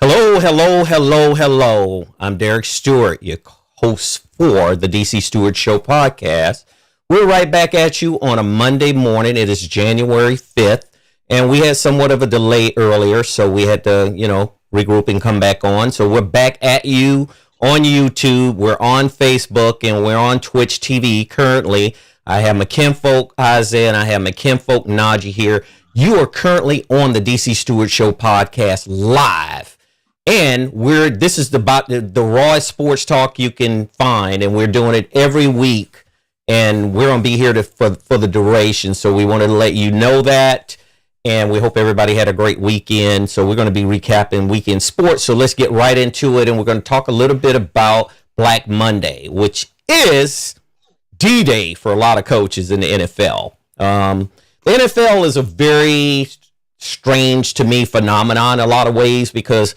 Hello, hello, hello, hello. I'm Derek Stewart, your host for the DC Stewart Show Podcast. We're right back at you on a Monday morning. It is January 5th, and we had somewhat of a delay earlier, so we had to, regroup and come back on. So we're back at you on YouTube. We're on Facebook, and we're on Twitch TV currently. I have my kinfolk Isaiah, and I have my kinfolk Najee here. You are currently on the DC Stewart Show Podcast live. And this is about the rawest sports talk you can find, and we're doing it every week, and we're gonna be here for the duration. So we wanted to let you know that, and we hope everybody had a great weekend. So we're gonna be recapping weekend sports. So let's get right into it, and we're gonna talk a little bit about Black Monday, which is D-Day for a lot of coaches in the NFL. The NFL is a very strange to me phenomenon in a lot of ways because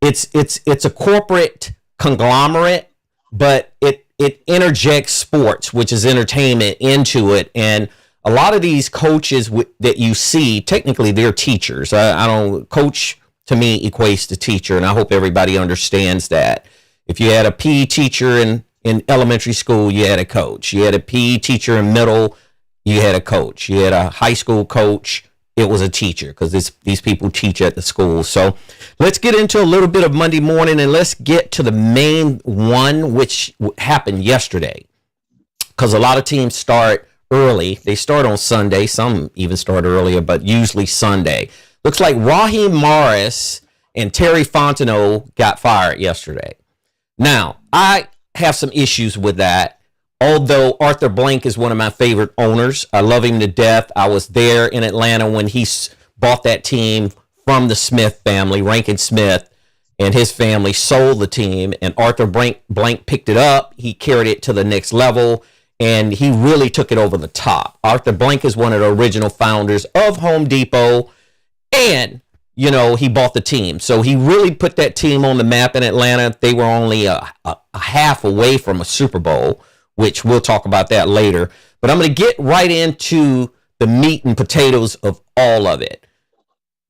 it's a corporate conglomerate, but it interjects sports, which is entertainment, into it. And a lot of these coaches that you see, technically they're teachers. I don't coach to me equates to teacher, and I hope everybody understands that. If you had a PE teacher in elementary school, you had a coach. You had a PE teacher in middle, you had a coach. You had a high school coach, it was a teacher, because these people teach at the school. So let's get into a little bit of Monday morning, and let's get to the main one, which happened yesterday, because a lot of teams start early. They start on Sunday. Some even start earlier, but usually Sunday. Looks like Raheem Morris and Terry Fontenot got fired yesterday. Now, I have some issues with that. Although Arthur Blank is one of my favorite owners, I love him to death. I was there in Atlanta when he bought that team from the Smith family. Rankin Smith and his family sold the team, and Arthur Blank picked it up. He carried it to the next level, and he really took it over the top. Arthur Blank is one of the original founders of Home Depot, and he bought the team. So he really put that team on the map in Atlanta. They were only a half away from a Super Bowl, which we'll talk about that later. But I'm going to get right into the meat and potatoes of all of it.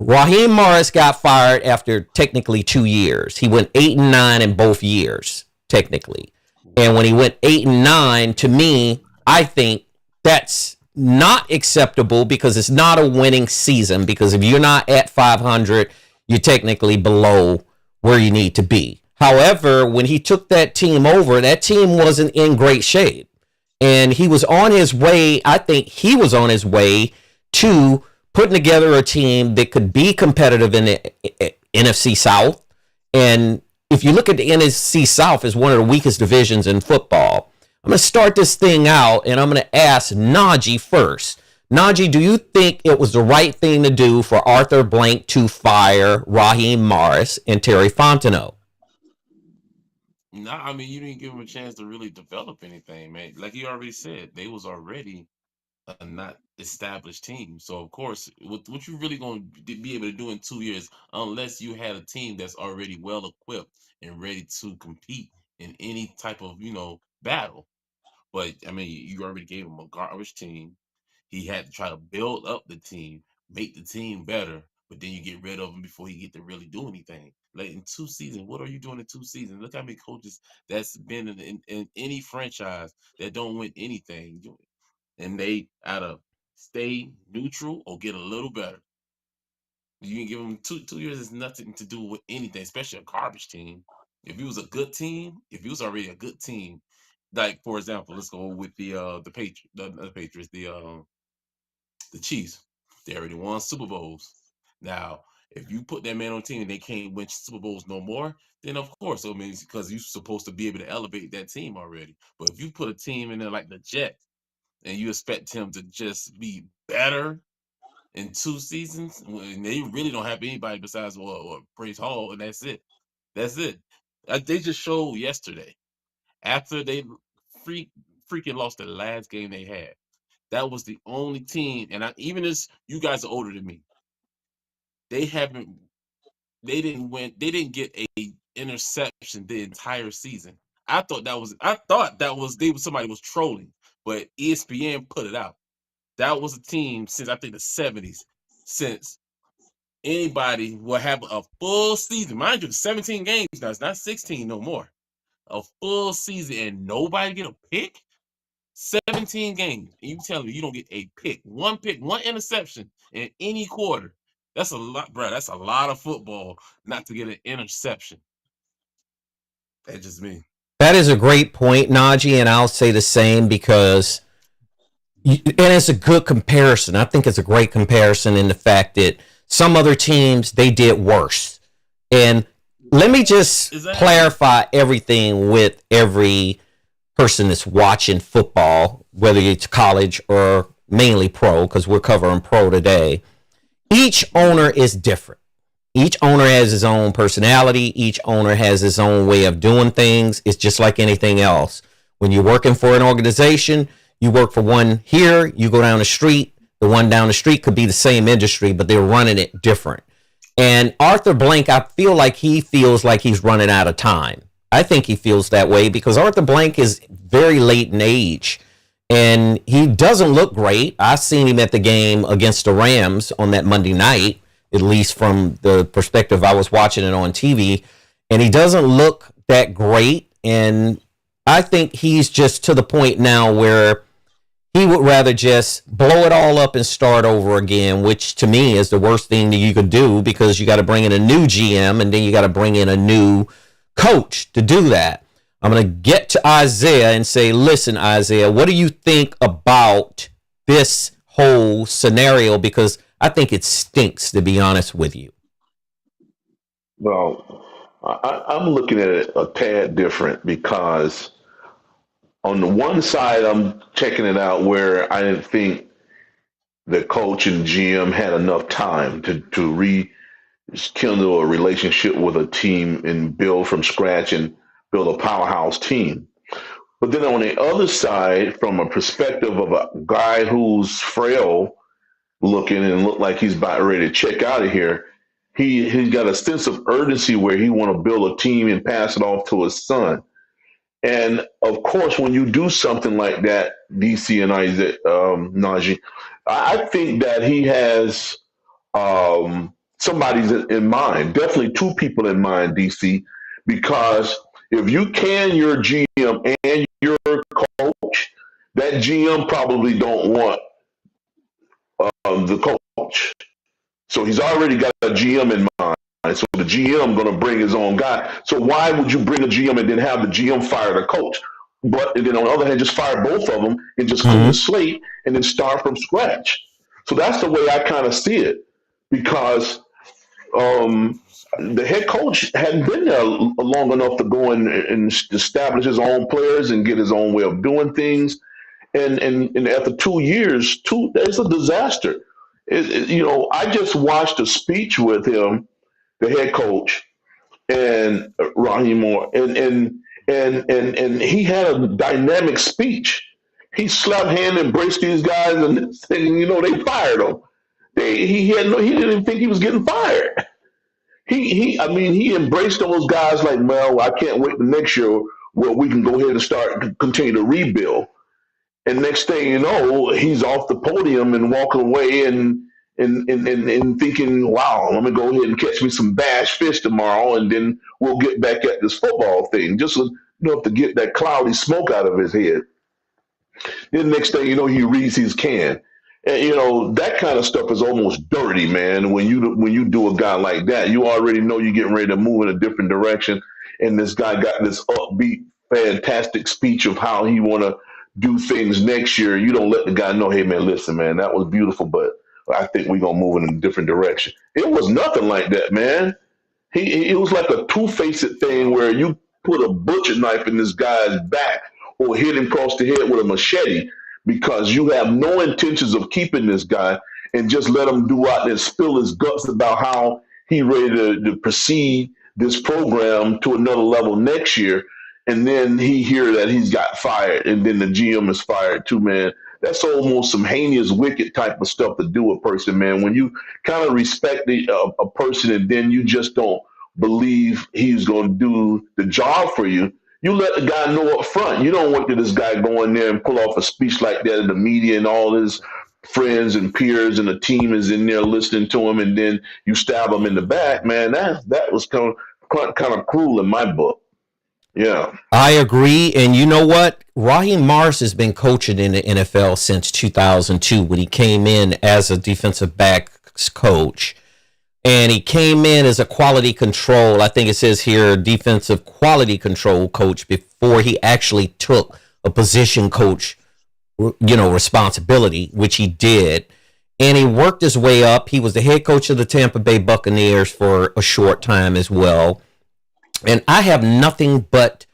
Raheem Morris got fired after technically 2 years. He went 8-9 in both years, technically. And when he went 8-9, to me, I think that's not acceptable because it's not a winning season. Because if you're not at 500, you're technically below where you need to be. However, when he took that team over, that team wasn't in great shape. And he was on his way, I think he was on his way to putting together a team that could be competitive in the NFC South. And if you look at the NFC South as one of the weakest divisions in football, I'm going to start this thing out, and I'm going to ask Najee first. Najee, do you think it was the right thing to do for Arthur Blank to fire Raheem Morris and Terry Fontenot? No, I mean you didn't give them a chance to really develop anything, man. Like you already said, they was already a not established team. So of course, what you really going to be able to do in 2 years, unless you had a team that's already well equipped and ready to compete in any type of battle. But I mean, you already gave him a garbage team. He had to try to build up the team, make the team better, but then you get rid of him before he get to really do anything. Like in 2 seasons, what are you doing in 2 seasons? Look how many coaches that's been in any franchise that don't win anything, and they either stay neutral or get a little better. You can give them two years is nothing to do with anything, especially a garbage team. If you was a good team, if you was already a good team, like for example, let's go with the Patriots, the Chiefs. They already won Super Bowls. Now, if you put that man on the team and they can't win Super Bowls no more, then of course it means because you're supposed to be able to elevate that team already. But if you put a team in there like the Jets and you expect him to just be better in 2 seasons, when they really don't have anybody besides Praise Hall, and that's it. That's it. They just showed yesterday after they freak, freaking lost the last game they had. That was the only team, and even as you guys are older than me, they haven't. They didn't win. They didn't get a interception the entire season. I thought that was. I thought that was somebody was trolling, but ESPN put it out. That was a team since I think the '70s, since anybody will have a full season. Mind you, 17 games now. It's not 16 no more. A full season and nobody get a pick? 17 games. And you tell me you don't get a pick. One pick, one interception in any quarter. That's a lot, bro. That's a lot of football not to get an interception. That's just me. That is a great point, Najee, and I'll say the same because and it's a good comparison. I think it's a great comparison in the fact that some other teams, they did worse. And let me just clarify everything with every person that's watching football, whether it's college or mainly pro, because we're covering pro today. Each owner is different. Each owner has his own personality. Each owner has his own way of doing things. It's just like anything else. When you're working for an organization, you work for one here, you go down the street. The one down the street could be the same industry, but they're running it different. And Arthur Blank, I feel like he feels like he's running out of time. I think he feels that way because Arthur Blank is very late in age and he doesn't look great. I seen him at the game against the Rams on that Monday night, at least from the perspective I was watching it on TV, and he doesn't look that great. And I think he's just to the point now where he would rather just blow it all up and start over again, which to me is the worst thing that you could do because you got to bring in a new GM and then you got to bring in a new coach to do that. I'm going to get to Isaiah and say, listen, Isaiah, what do you think about this whole scenario? Because I think it stinks, to be honest with you. Well, I'm looking at it a tad different because on the one side, I'm checking it out where I didn't think the coach and GM had enough time to rekindle a relationship with a team and build from scratch and build a powerhouse team. But then on the other side, from a perspective of a guy who's frail looking and look like he's about ready to check out of here, he's got a sense of urgency where he want to build a team and pass it off to his son. And of course, when you do something like that, DC and Isaac, Najee, I think that he has somebody in mind, definitely two people in mind, DC, because if you can your GM and your coach, that GM probably don't want the coach. So he's already got a GM in mind. So the GM going to bring his own guy. So why would you bring a GM and then have the GM fire the coach? But and then on the other hand, just fire both of them and just clean the slate and then start from scratch. So that's the way I kind of see it because the head coach hadn't been there long enough to go and establish his own players and get his own way of doing things. And after 2 years, it's a disaster. I just watched a speech with him, the head coach, and Raheem Morris, and he had a dynamic speech. He slapped hand, embraced these guys, and they fired him. He didn't even think he was getting fired. He embraced those guys like, well, I can't wait the next year where we can go ahead and continue to rebuild. And next thing you know, he's off the podium and walking away and thinking, wow, let me go ahead and catch me some bass fish tomorrow, and then we'll get back at this football thing, just enough to get that cloudy smoke out of his head. Then next thing you know, he reads his can. And, that kind of stuff is almost dirty, man. When you do a guy like that, you already know you're getting ready to move in a different direction. And this guy got this upbeat, fantastic speech of how he want to do things next year. You don't let the guy know, hey, man, listen, man, that was beautiful, but I think we're going to move in a different direction. It was nothing like that, man. It was like a two-faced thing where you put a butcher knife in this guy's back or hit him across the head with a machete because you have no intentions of keeping this guy and just let him do out and spill his guts about how he ready to proceed this program to another level next year. And then he hear that he's got fired, and then the GM is fired too, man. That's almost some heinous, wicked type of stuff to do a person, man. When you kind of respect a person and then you just don't believe he's going to do the job for you, you let the guy know up front. You don't want this guy go in there and pull off a speech like that in the media and all this friends and peers and the team is in there listening to him, and then you stab him in the back, man. That was kind of cruel in my book. Yeah. I agree. And you know what? Raheem Morris has been coaching in the NFL since 2002 when he came in as a defensive backs coach. And he came in as a quality control, I think it says here, defensive quality control coach before he actually took a position coach, responsibility, which he did. And he worked his way up. He was the head coach of the Tampa Bay Buccaneers for a short time as well. And I have nothing but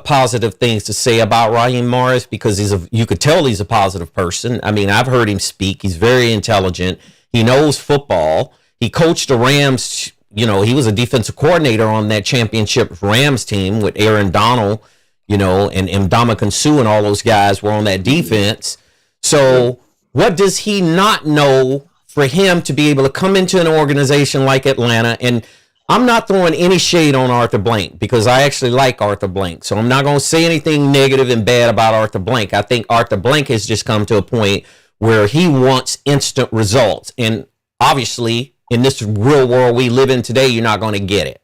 positive things to say about Raheem Morris because you could tell he's a positive person. I mean, I've heard him speak. He's very intelligent. He knows football. He coached the Rams. He was a defensive coordinator on that championship Rams team with Aaron Donald, and Ndamukong Suh and all those guys were on that defense. So what does he not know for him to be able to come into an organization like Atlanta? And I'm not throwing any shade on Arthur Blank because I actually like Arthur Blank. So I'm not going to say anything negative and bad about Arthur Blank. I think Arthur Blank has just come to a point where he wants instant results. And obviously, in this real world we live in today, you're not going to get it.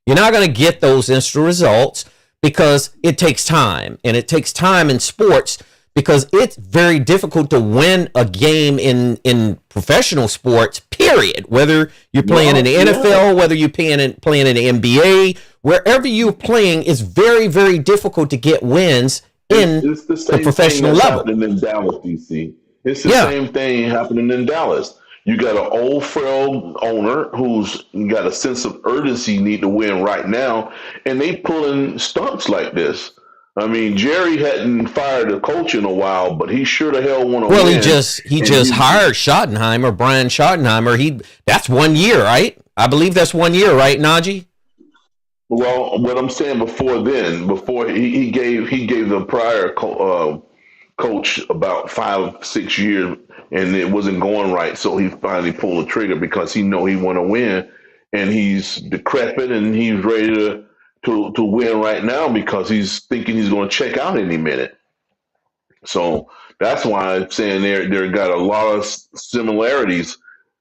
You're not going to get those instant results because it takes time. And it takes time in sports because it's very difficult to win a game in professional sports, period. Whether you're playing in the NFL, whether you're playing in the NBA, wherever you're playing, it's very, very difficult to get wins in the professional level. Happening in Dallas, DC. It's the same thing happening in Dallas. You got an old, frail owner who's got a sense of urgency, need to win right now, and they pulling stunts like this. I mean, Jerry hadn't fired a coach in a while, but he sure the hell want to win. Well, he just hired Schottenheimer, Brian Schottenheimer. That's 1 year, right? I believe that's 1 year, right, Najee? Well, what I'm saying before he gave the prior coach about 5-6 years, and it wasn't going right, so he finally pulled the trigger because he know he want to win, and he's decrepit and he's ready to win right now because he's thinking he's going to check out any minute. So that's why I'm saying they got a lot of similarities.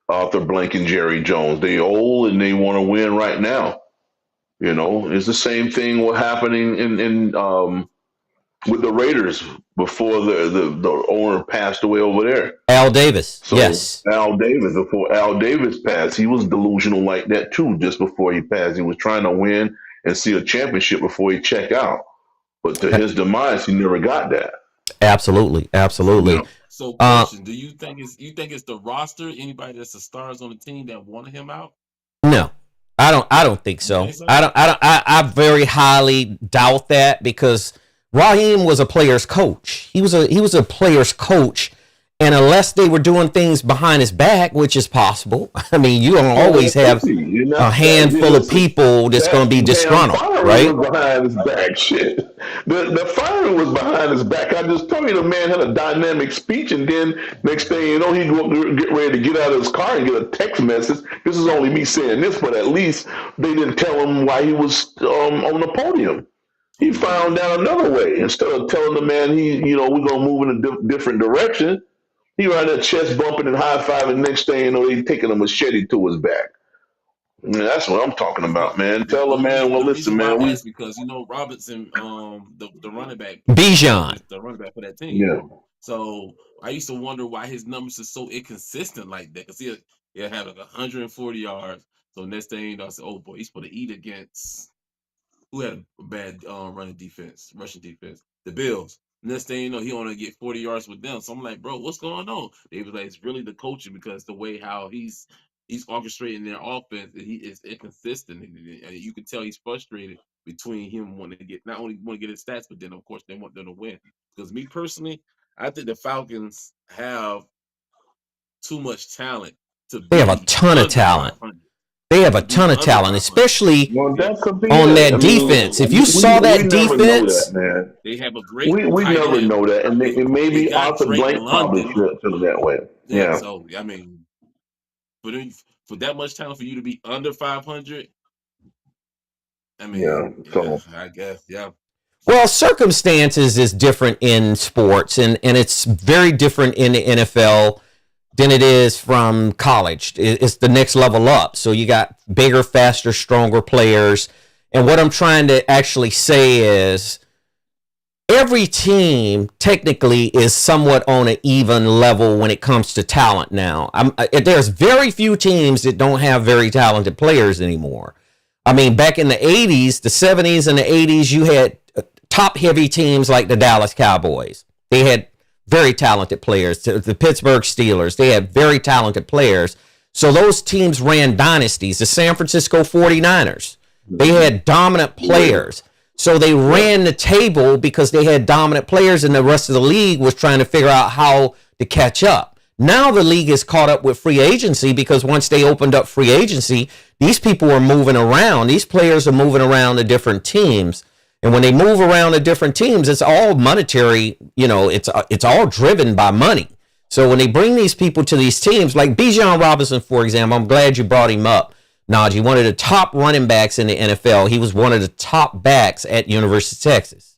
Arthur Blank and Jerry Jones. They old and they want to win right now. It's the same thing what happening in with the Raiders before the owner passed away over there. Al Davis. So yes. Al Davis, before Al Davis passed, he was delusional like that too. Just before he passed, he was trying to win and see a championship before he check out. But to his demise, he never got that. Absolutely. So, question: do you think it's the roster? Anybody that's the stars on the team that wanted him out? No, I don't think so. I very highly doubt that because Raheem was a player's coach. He was a player's coach. And unless they were doing things behind his back, which is possible, I mean, you don't always have a handful of people that's going to be disgruntled, right? Was behind his back, shit. The firing was behind his back. I just told you the man had a dynamic speech, and then next thing you know, he get ready to get out of his car and get a text message. This is only me saying this, but at least they didn't tell him why he was on the podium. He found out another way. Instead of telling the man we're going to move in a different direction, he ran that chest bumping and high fiving. Next thing you know, they taking a machete to his back. And that's what I'm talking about, man. Tell the man, well, listen, man. Because Robinson, the running back, Bijan, the running back for that team. Yeah. So I used to wonder why his numbers are so inconsistent like that. Because he'll have like 140 yards. So next thing you know, I said, oh boy, he's supposed to eat against who had a bad rushing defense, the Bills. Next thing you know, he only get 40 yards with them. So I'm like, bro, what's going on? They was like, it's really the coaching because the way how he's orchestrating their offense, he is inconsistent, and you can tell he's frustrated between him wanting to get not only want to get his stats, but then of course they want them to win. Because me personally, I think the Falcons have too much talent They have a ton of talent. They have a ton of talent, especially on that defense. If you saw that defense, they have a great. We never know that, and maybe Arthur Blank probably feel that way. Yeah. So I mean, for that much talent for you to be under 500, I mean, So I guess, yeah. Well, circumstances is different in sports, and it's very different in the NFL than it is from college. It's the next level up. So you got bigger, faster, stronger players. And what I'm trying to actually say is every team technically is somewhat on an even level when it comes to talent now. There's very few teams that don't have very talented players anymore. I mean, back in the 80s, the 70s and the 80s, you had top-heavy teams like the Dallas Cowboys. They had very talented players. The Pittsburgh Steelers, they had very talented players. So those teams ran dynasties. The San Francisco 49ers, they had dominant players. So they ran the table because they had dominant players, and the rest of the league was trying to figure out how to catch up. Now the league is caught up with free agency because once they opened up free agency, these people are moving around. These players are moving around to different teams. And when they move around to different teams, it's all monetary, it's all driven by money. So when they bring these people to these teams, like Bijan Robinson, for example, I'm glad you brought him up, Najee, one of the top running backs in the NFL. He was one of the top backs at University of Texas.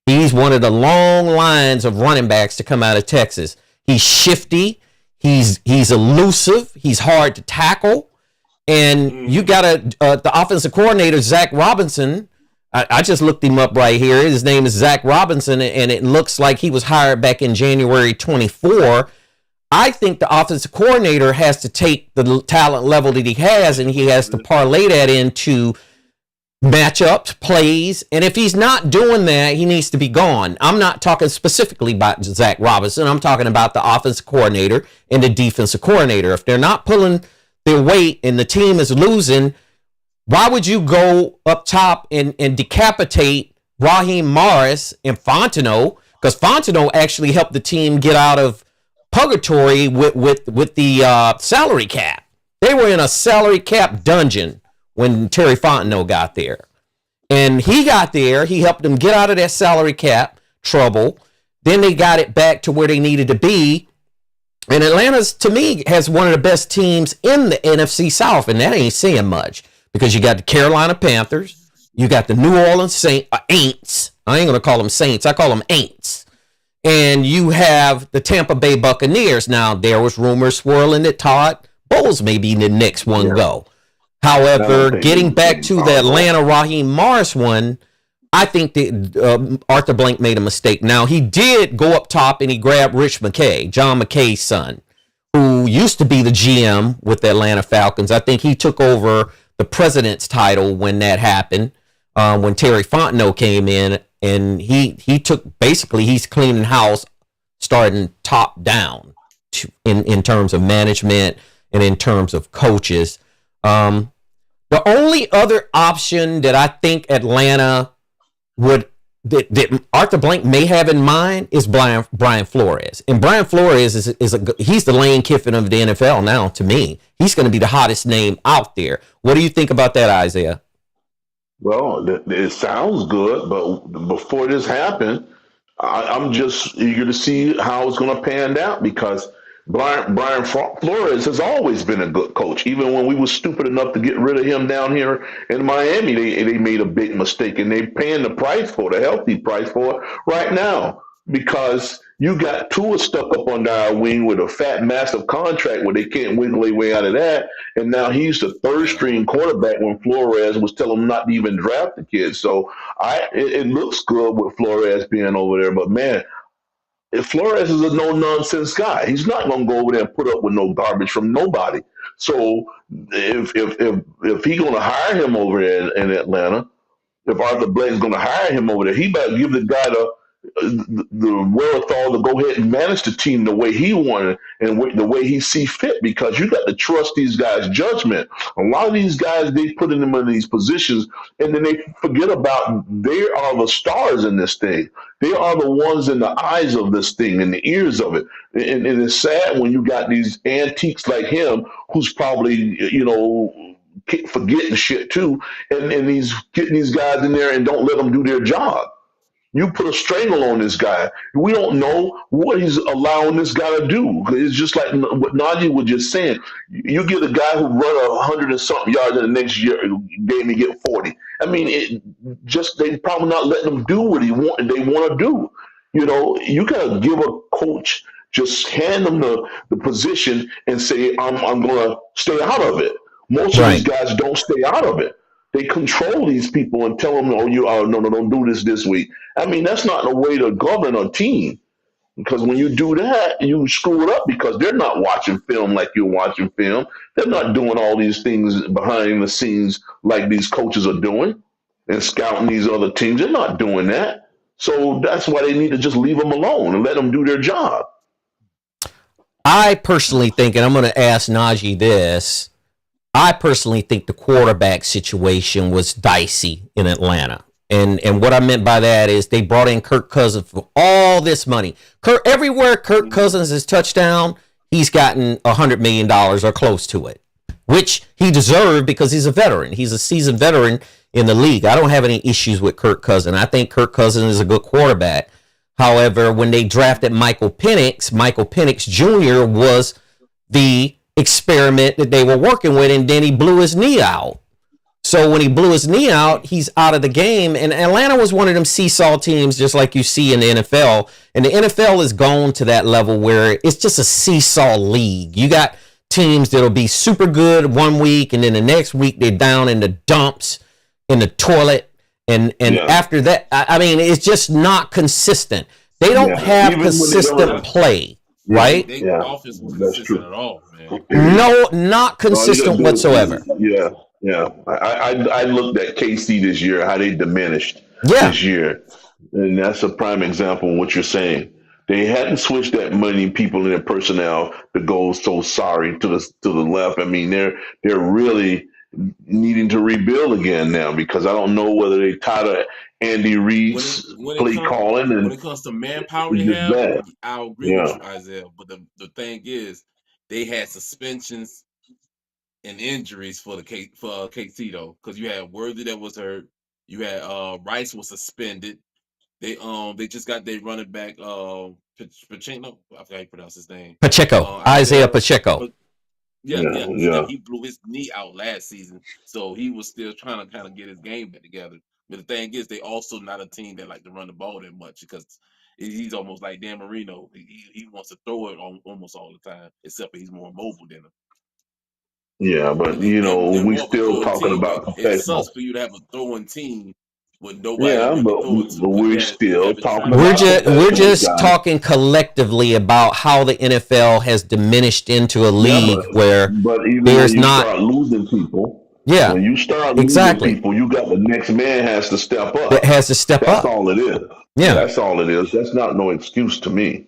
He's one of the long lines of running backs to come out of Texas. He's shifty. He's elusive. He's hard to tackle. And you got the offensive coordinator, Zach Robinson. I just looked him up right here. His name is Zach Robinson, and it looks like he was hired back in January 24. I think the offensive coordinator has to take the talent level that he has, and he has to parlay that into matchups, plays. And if he's not doing that, he needs to be gone. I'm not talking specifically about Zach Robinson. I'm talking about the offensive coordinator and the defensive coordinator. If they're not pulling their weight and the team is losing, why would you go up top and decapitate Raheem Morris and Fontenot? Because Fontenot actually helped the team get out of purgatory with the salary cap. They were in a salary cap dungeon when Terry Fontenot got there. And he got there. He helped them get out of that salary cap trouble. Then they got it back to where they needed to be. And Atlanta's, to me, has one of the best teams in the NFC South. And that ain't saying much. Because you got the Carolina Panthers, you got the New Orleans Aints. I ain't going to call them Saints. I call them Aints. And you have the Tampa Bay Buccaneers. Now, there was rumors swirling that Todd Bowles may be the next one go. However, getting back to the Atlanta Raheem Morris one, I think that Arthur Blank made a mistake. Now, he did go up top and he grabbed Rich McKay, John McKay's son, who used to be the GM with the Atlanta Falcons. I think he took over the president's title when that happened, when Terry Fontenot came in, and he took, basically he's cleaning house starting top down in terms of management and in terms of coaches. The only other option that I think Atlanta that Arthur Blank may have in mind is Brian Flores. And Brian Flores he's the Lane Kiffin of the NFL now, to me. He's going to be the hottest name out there. What do you think about that, Isaiah? Well, it sounds good, but before this happened, I'm just eager to see how it's going to pan out because Brian Flores has always been a good coach. Even when we were stupid enough to get rid of him down here in Miami, they made a big mistake, and they're paying the healthy price for it right now because you got Tua stuck up under our wing with a fat, massive contract where they can't wiggle their way out of that, and now he's the third-string quarterback when Flores was telling him not to even draft the kid. So it looks good with Flores being over there, but man, if Flores is a no-nonsense guy, he's not going to go over there and put up with no garbage from nobody. So if he's going to hire him over there in Atlanta, if Arthur Blank's going to hire him over there, he better give the guy the wherewithal to go ahead and manage the team the way he wanted and the way he see fit, because you got to trust these guys' judgment. A lot of these guys, they put them in these positions and then they forget about they are the stars in this thing. They are the ones in the eyes of this thing and the ears of it. And it's sad when you got these antiques like him who's probably, forgetting shit too, and he's getting these guys in there and don't let them do their job. You put a strangle on this guy. We don't know what he's allowing this guy to do. It's just like what Najee was just saying. You get a guy who run 100 and something yards in the next year game, he get 40. I mean, they probably not letting him do what they want to do. You gotta give a coach, just hand them the position and say, I'm gonna stay out of it. Most of these guys don't stay out of it. They control these people and tell them, no, don't do this week. I mean, that's not a way to govern a team, because when you do that, you screw it up, because they're not watching film like you're watching film. They're not doing all these things behind the scenes like these coaches are doing and scouting these other teams. They're not doing that. So that's why they need to just leave them alone and let them do their job. I personally think, and I'm going to ask Najee this, I personally think the quarterback situation was dicey in Atlanta. And what I meant by that is they brought in Kirk Cousins for all this money. Everywhere Kirk Cousins has touched down, he's gotten $100 million or close to it, which he deserved because he's a veteran. He's a seasoned veteran in the league. I don't have any issues with Kirk Cousins. I think Kirk Cousins is a good quarterback. However, when they drafted Michael Penix Jr. was the experiment that they were working with, and then he blew his knee out. So when he blew his knee out, he's out of the game. And Atlanta was one of them seesaw teams, just like you see in the NFL. And the NFL has gone to that level where it's just a seesaw league. You got teams that'll be super good one week, and then the next week they're down in the dumps, in the toilet. And after that, I mean, it's just not consistent. They don't have consistent play, right? Their offense was consistent at all, man. No, not consistent whatsoever. Yeah. I looked at KC this year, how they diminished this year. And that's a prime example of what you're saying. They hadn't switched that many people in their personnel to go so sorry to the left. I mean, they're really needing to rebuild again now, because I don't know whether they tired of Andy Reid's play calling. And when it comes to manpower they have, I'll agree with you, Isaiah. But the thing is, they had suspensions and injuries for KC though, because you had Worthy that was hurt, you had Rice was suspended. They just got their running back Pacheco. I forgot how you pronounce his name. Pacheco, Isaiah Pacheco. Yeah. He blew his knee out last season, so he was still trying to kind of get his game back together. But the thing is, they also not a team that like to run the ball that much, because he's almost like Dan Marino. He wants to throw it almost all the time, except that he's more mobile than him. Yeah, but we still talking about professional. It sucks for you to have a throwing team with nobody. Yeah, but we're still talking. We're just talking collectively about how the NFL has diminished into a league where there's not start losing people. Yeah, when you start losing people, you got the next man has to step up. It has to step up. That's all it is. Yeah, that's all it is. That's not no excuse to me.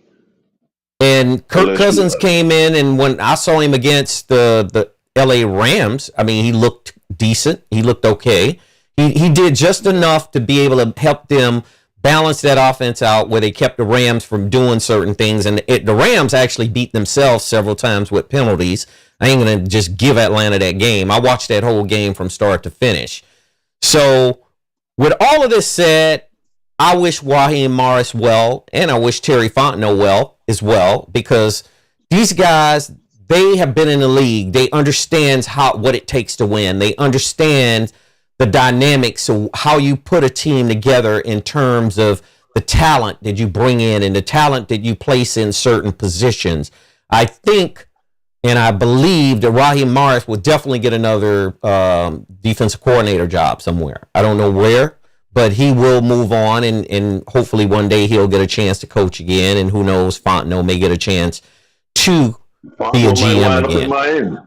And Kirk Cousins came in, and when I saw him against the LA Rams, I mean, he looked decent. He looked okay. He did just enough to be able to help them balance that offense out, where they kept the Rams from doing certain things. And the Rams actually beat themselves several times with penalties. I ain't going to just give Atlanta that game. I watched that whole game from start to finish. So with all of this said, I wish Raheem Morris well, and I wish Terry Fontenot well as well, because these guys, they have been in the league. They understand what it takes to win. They understand the dynamics of how you put a team together in terms of the talent that you bring in and the talent that you place in certain positions. I think, and I believe, that Raheem Morris will definitely get another defensive coordinator job somewhere. I don't know where, but he will move on, and hopefully one day he'll get a chance to coach again, and who knows, Fontenot may get a chance to be a GM again.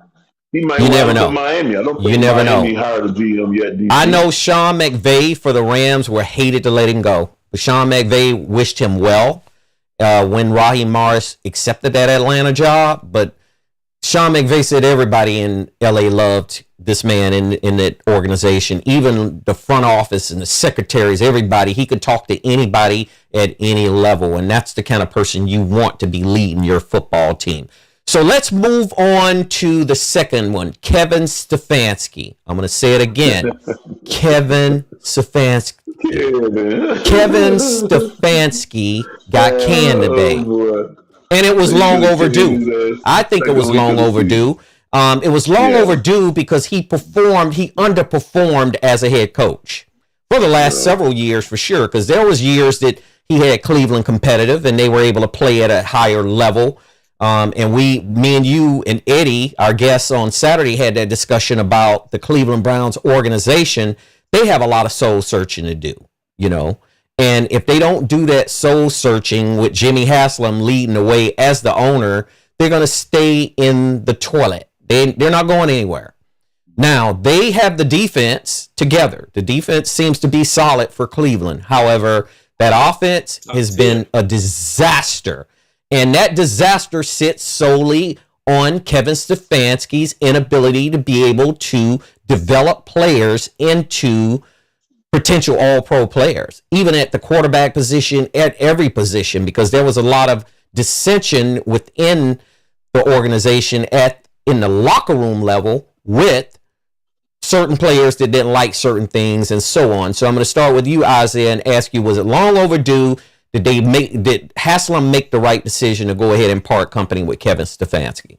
He might you never know. Miami. I don't think you never Miami know. hired a GM yet. DC. I know Sean McVay for the Rams were hated to let him go. But Sean McVay wished him well when Raheem Morris accepted that Atlanta job. But Sean McVay said everybody in LA loved this man in that organization, even the front office and the secretaries, everybody. He could talk to anybody at any level, and that's the kind of person you want to be leading your football team. So let's move on to the second one, Kevin Stefanski. I'm going to say it again. Kevin Stefanski. Yeah, man. Kevin Stefanski got canned today, Boy. and it was They long should have changed overdue. his ass I think it second was week long of the season. overdue. It was long Yeah. overdue because he underperformed as a head coach for the last several years, for sure. Because there was years that he had Cleveland competitive, and they were able to play at a higher level. And me and you and Eddie, our guests on Saturday, had that discussion about the Cleveland Browns organization. They have a lot of soul searching to do, you know. And if they don't do that soul searching with Jimmy Haslam leading the way as the owner, they're going to stay in the toilet. They're not going anywhere. Now, they have the defense together. The defense seems to be solid for Cleveland. However, that offense has been a disaster. And that disaster sits solely on Kevin Stefanski's inability to be able to develop players into potential all-pro players, even at the quarterback position, at every position, because there was a lot of dissension within the organization in the locker room level with certain players that didn't like certain things and so on. So I'm going to start with you, Isaiah, and ask you, was it long overdue? Did Haslam make the right decision to go ahead and part company with Kevin Stefanski?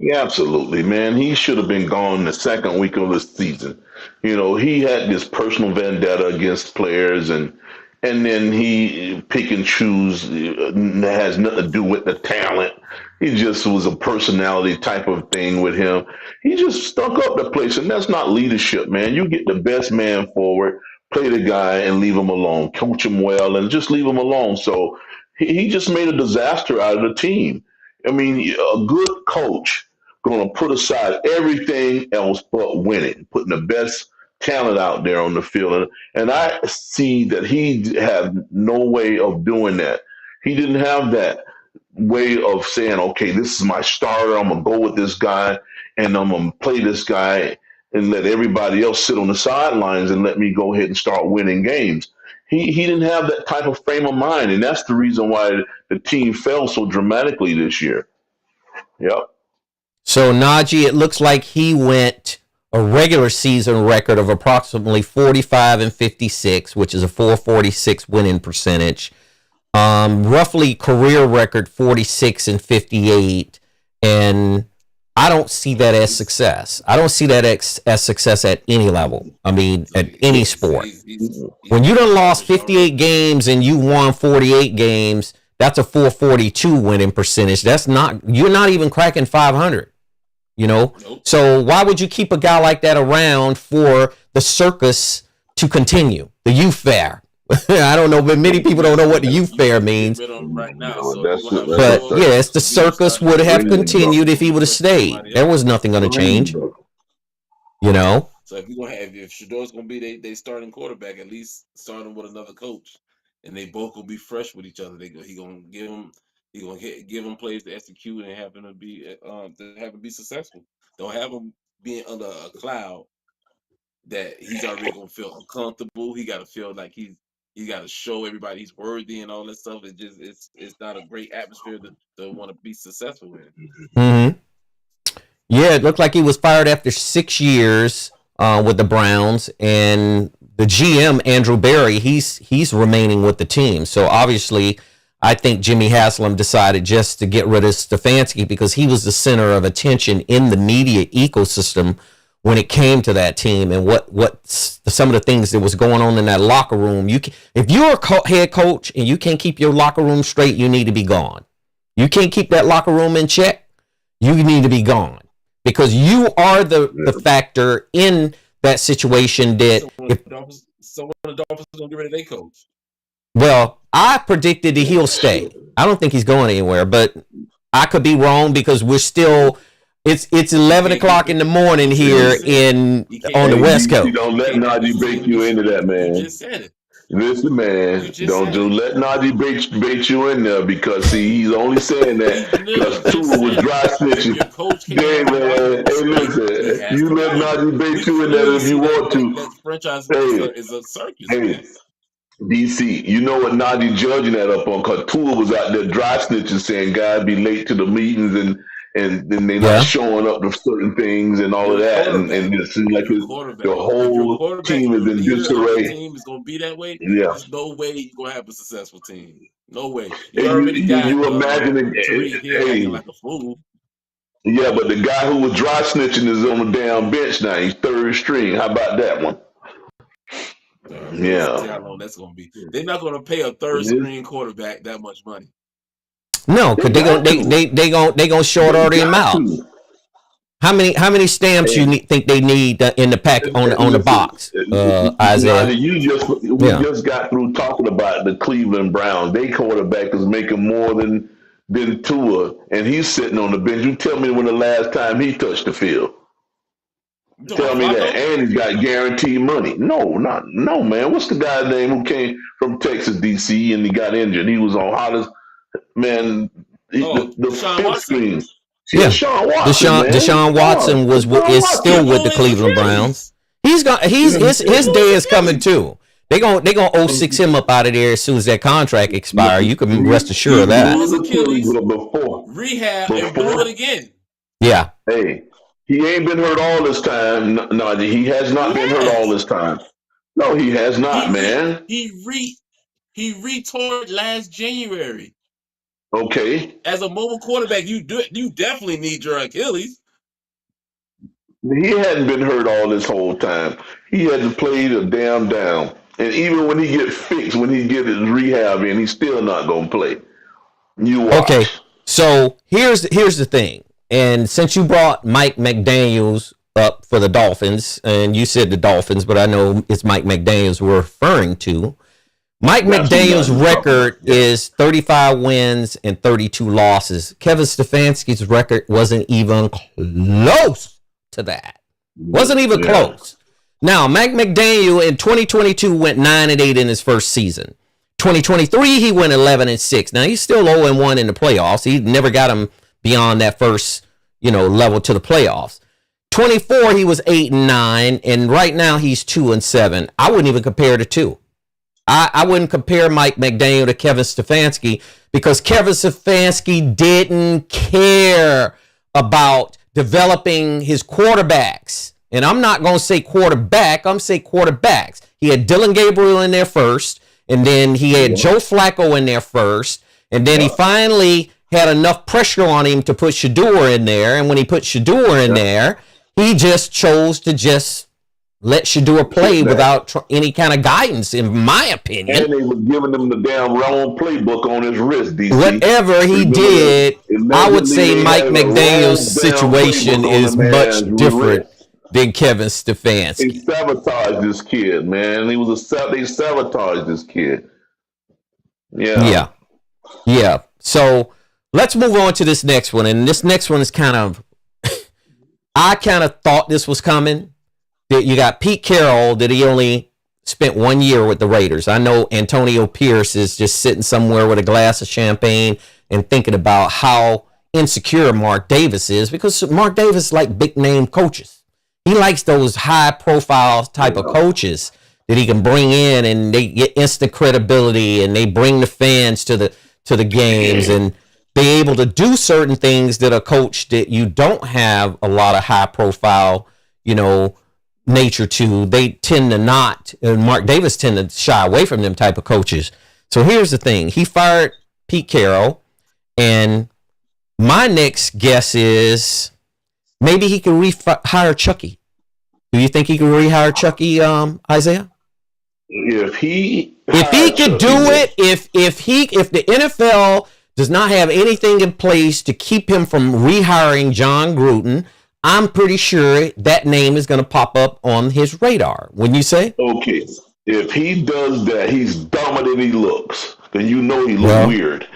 Yeah, absolutely, man. He should have been gone the second week of the season. You know, he had this personal vendetta against players, and then he pick and choose. Has nothing to do with the talent. He just was a personality type of thing with him. He just stuck up the place, and that's not leadership, man. You get the best man forward, play the guy, and leave him alone. Coach him well, and just leave him alone. So he just made a disaster out of the team. I mean, a good coach going to put aside everything else but winning, putting the best talent out there on the field. And I see that he had no way of doing that. He didn't have that way of saying, okay, this is my starter. I'm going to go with this guy, and I'm going to play this guy and let everybody else sit on the sidelines and let me go ahead and start winning games. He didn't have that type of frame of mind, and that's the reason why the team fell so dramatically this year. Yep. So, Najee, it looks like he went a regular season record of approximately 45-56, which is a 446 winning percentage. Roughly career record 46-58, and I don't see that as success. I don't see that as success at any level. I mean, at any sport. When you done lost 58 games and you won 48 games, that's a 442 winning percentage. You're not even cracking 500. You know, so why would you keep a guy like that around for the circus to continue? The youth fair. I don't know, but many people don't know what the youth fair means. Right now, but yes, the circus would have continued if he would have stayed. There was nothing going to change. You know. So if Shador's going to be they starting quarterback, at least starting with another coach, and they both will be fresh with each other. He going to give them. He's gonna give them plays to execute and have them be successful. Don't have him being under a cloud that he's already gonna feel uncomfortable. He got to feel like he got to show everybody he's worthy and all that stuff. It's not a great atmosphere to want to be successful in. Mm-hmm. Yeah, it looked like he was fired after 6 years with the Browns, and the GM Andrew Berry he's remaining with the team. So obviously, I think Jimmy Haslam decided just to get rid of Stefanski because he was the center of attention in the media ecosystem when it came to that team and what some of the things that was going on in that locker room. If you're a head coach and you can't keep your locker room straight, you need to be gone. You can't keep that locker room in check, you need to be gone because you are the factor in that situation. That so when the Dolphins don't get rid of their coach. Well, I predicted that he'll stay. I don't think he's going anywhere, but I could be wrong because we're still. It's 11 o'clock in the morning here on the West Coast. Don't let Najee bait you into that, man. You just said it. Listen, man, don't let Najee bait you in there because he's only saying that because Tua was dry snitching. Yeah, man. Hey, listen, you let Najee bait you in there if you want to. That franchise is a circus. Hey. DC, you know what Najee judging that up on because Tua was out there dry snitching saying guys be late to the meetings and then they're not showing up to certain things and all of that, and it seems like the whole team is in disarray. The team is going to be that way. Yeah, there's no way you're going to have a successful team. No way. You imagine acting like a fool. Yeah, but the guy who was dry snitching is on the damn bench now. He's third string. How about that one? Yeah, how long that's going to be. They're not going to pay a third string quarterback that much money. No, because they gonna short order him out. How many stamps think they need in the pack on the box? Isaiah, we just got through talking about the Cleveland Browns. Their quarterback is making more than Tua, and he's sitting on the bench. You tell me when the last time he touched the field. Tell me that, and he's got guaranteed money. No, man. What's the guy's name who came from Texas, DC, and he got injured? He was on hottest. Man, the fifth string. Yeah, Deshaun Watson is still with the Cleveland Browns. His day is coming too. They gonna 06 him up out of there as soon as that contract expires. You can rest assured of that. Rehab and blew it again. Yeah. Hey, he ain't been hurt all this time. No, he has not been hurt all this time. No, he has not, man. He retore last January. Okay. As a mobile quarterback, you definitely need your Achilles. He hadn't been hurt all this whole time. He hasn't played a damn down. And even when he gets fixed, when he gets his rehab in, he's still not going to play. You watch. Okay, so here's the thing. And since you brought Mike McDaniels up for the Dolphins, and you said the Dolphins, but I know it's Mike McDaniels we're referring to. Mike McDaniel's record is 35 wins and 32 losses. Kevin Stefanski's record wasn't even close to that. Wasn't even close. Now, Mike McDaniel in 2022 went 9-8 in his first season. 2023, he went 11-6. Now, he's still 0-1 in the playoffs. He never got him beyond that first, level to the playoffs. 24, he was 8-9, and right now he's 2-7. I wouldn't even compare the two. I wouldn't compare Mike McDaniel to Kevin Stefanski because Kevin Stefanski didn't care about developing his quarterbacks. And I'm not going to say quarterback. I'm going to say quarterbacks. He had Dylan Gabriel in there first, and then he had Joe Flacco in there first, and then he finally had enough pressure on him to put Shador in there. And when he put Shador in there, he just chose to just let Shador play without any kind of guidance, in my opinion. And they were giving him the damn wrong playbook on his wrist, DC. Whatever he did, I would say Mike McDaniel's situation is much different than Kevin Stefanski. They sabotaged this kid, man. They sabotaged this kid. Yeah. So let's move on to this next one. And this next one is I kind of thought this was coming. You got Pete Carroll that he only spent 1 year with the Raiders. I know Antonio Pierce is just sitting somewhere with a glass of champagne and thinking about how insecure Mark Davis is because Mark Davis likes big name coaches. He likes those high profile type of coaches that he can bring in and they get instant credibility and they bring the fans to the games and be able to do certain things that a coach that you don't have a lot of high profile, nature to, they tend to not, and Mark Davis tend to shy away from them type of coaches. So here's the thing. He fired Pete Carroll, and my next guess is maybe he can rehire Chucky. Do you think he can rehire Chucky, Isaiah? If he could do it, if the NFL does not have anything in place to keep him from rehiring John Gruden, I'm pretty sure that name is going to pop up on his radar. Wouldn't you say? Okay. If he does that, he's dumber than he looks. Then he looks weird.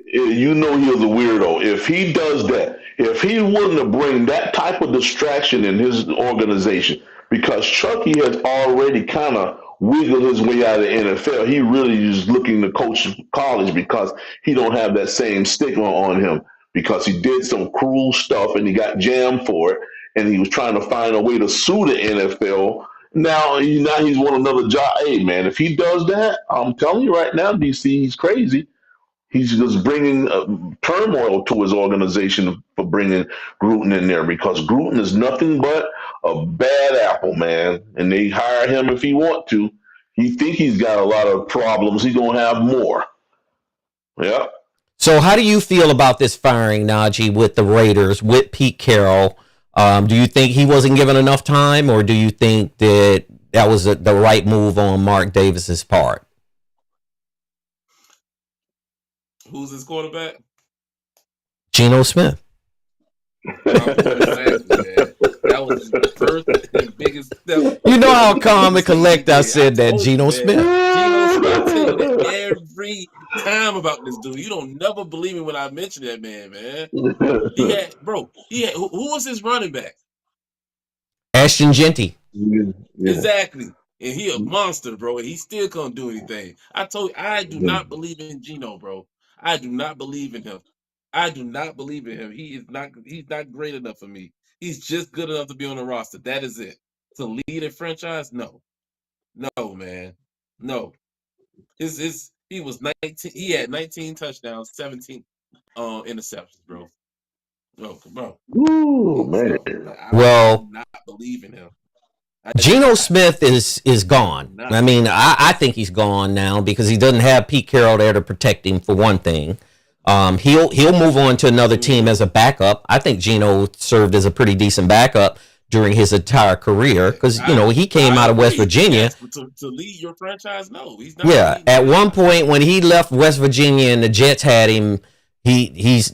You know he is a weirdo. If he does that, if he wouldn't have bring that type of distraction in his organization, because Chucky has already kind of wiggled his way out of the NFL. He really is looking to coach college because he don't have that same stigma on him. Because he did some cruel stuff and he got jammed for it, and he was trying to find a way to sue the NFL. Now he's won another job. Hey, man, if he does that, I'm telling you right now, DC, he's crazy. He's just bringing turmoil to his organization for bringing Gruden in there, because Gruden is nothing but a bad apple, man. And they hire him if he want to. He think he's got a lot of problems. He's gonna have more. Yeah. So how do you feel about this firing, Najee, with the Raiders, with Pete Carroll? Do you think he wasn't given enough time, or do you think that was the right move on Mark Davis's part? Who's his quarterback? Geno Smith. That was the first and biggest step. You know how calm and collect I said that, Geno Smith. Geno Smith, I tell you that every time about this dude. You don't never believe me when I mention that man. Who was his running back? Ashton Genty. Yeah. Exactly. And he a monster, bro, and he still can't do anything. I told you, I do not believe in Geno, bro. I do not believe in him. He's not great enough for me. He's just good enough to be on the roster. That is it. To lead a franchise? No, man. No. He was 19. He had 19 touchdowns, 17 interceptions, bro. No, come on. Ooh, man. Well, do not believe in him. Geno Smith is gone. I mean, I think he's gone now because he doesn't have Pete Carroll there to protect him, for one thing. He'll move on to another team as a backup. I think Geno served as a pretty decent backup during his entire career because, he came out of West Virginia. To lead your franchise, no. He's not. Yeah, at one point when he left West Virginia and the Jets had him, he's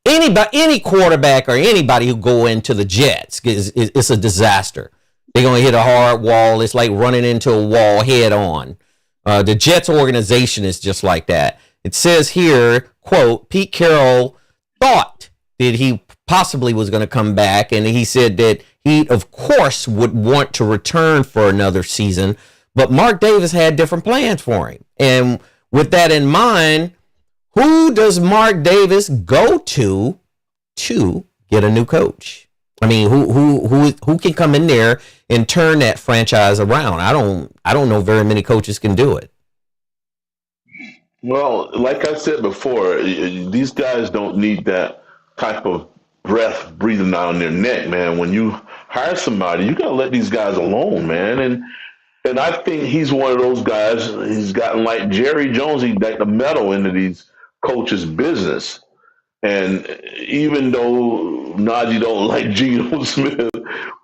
any quarterback or anybody who go into the Jets, it's a disaster. They're going to hit a hard wall. It's like running into a wall head on. The Jets organization is just like that. It says here, quote, Pete Carroll thought that he possibly was going to come back, and he said that he, of course, would want to return for another season, but Mark Davis had different plans for him. And with that in mind, who does Mark Davis go to get a new coach? I mean, who can come in there and turn that franchise around? I don't know very many coaches can do it. Well, like I said before, these guys don't need that type of breath breathing down their neck, man. When you hire somebody, you gotta let these guys alone, man. And I think he's one of those guys. He's gotten like Jerry Jones. He got the meddle into these coaches' business. And even though Najee don't like Geno Smith,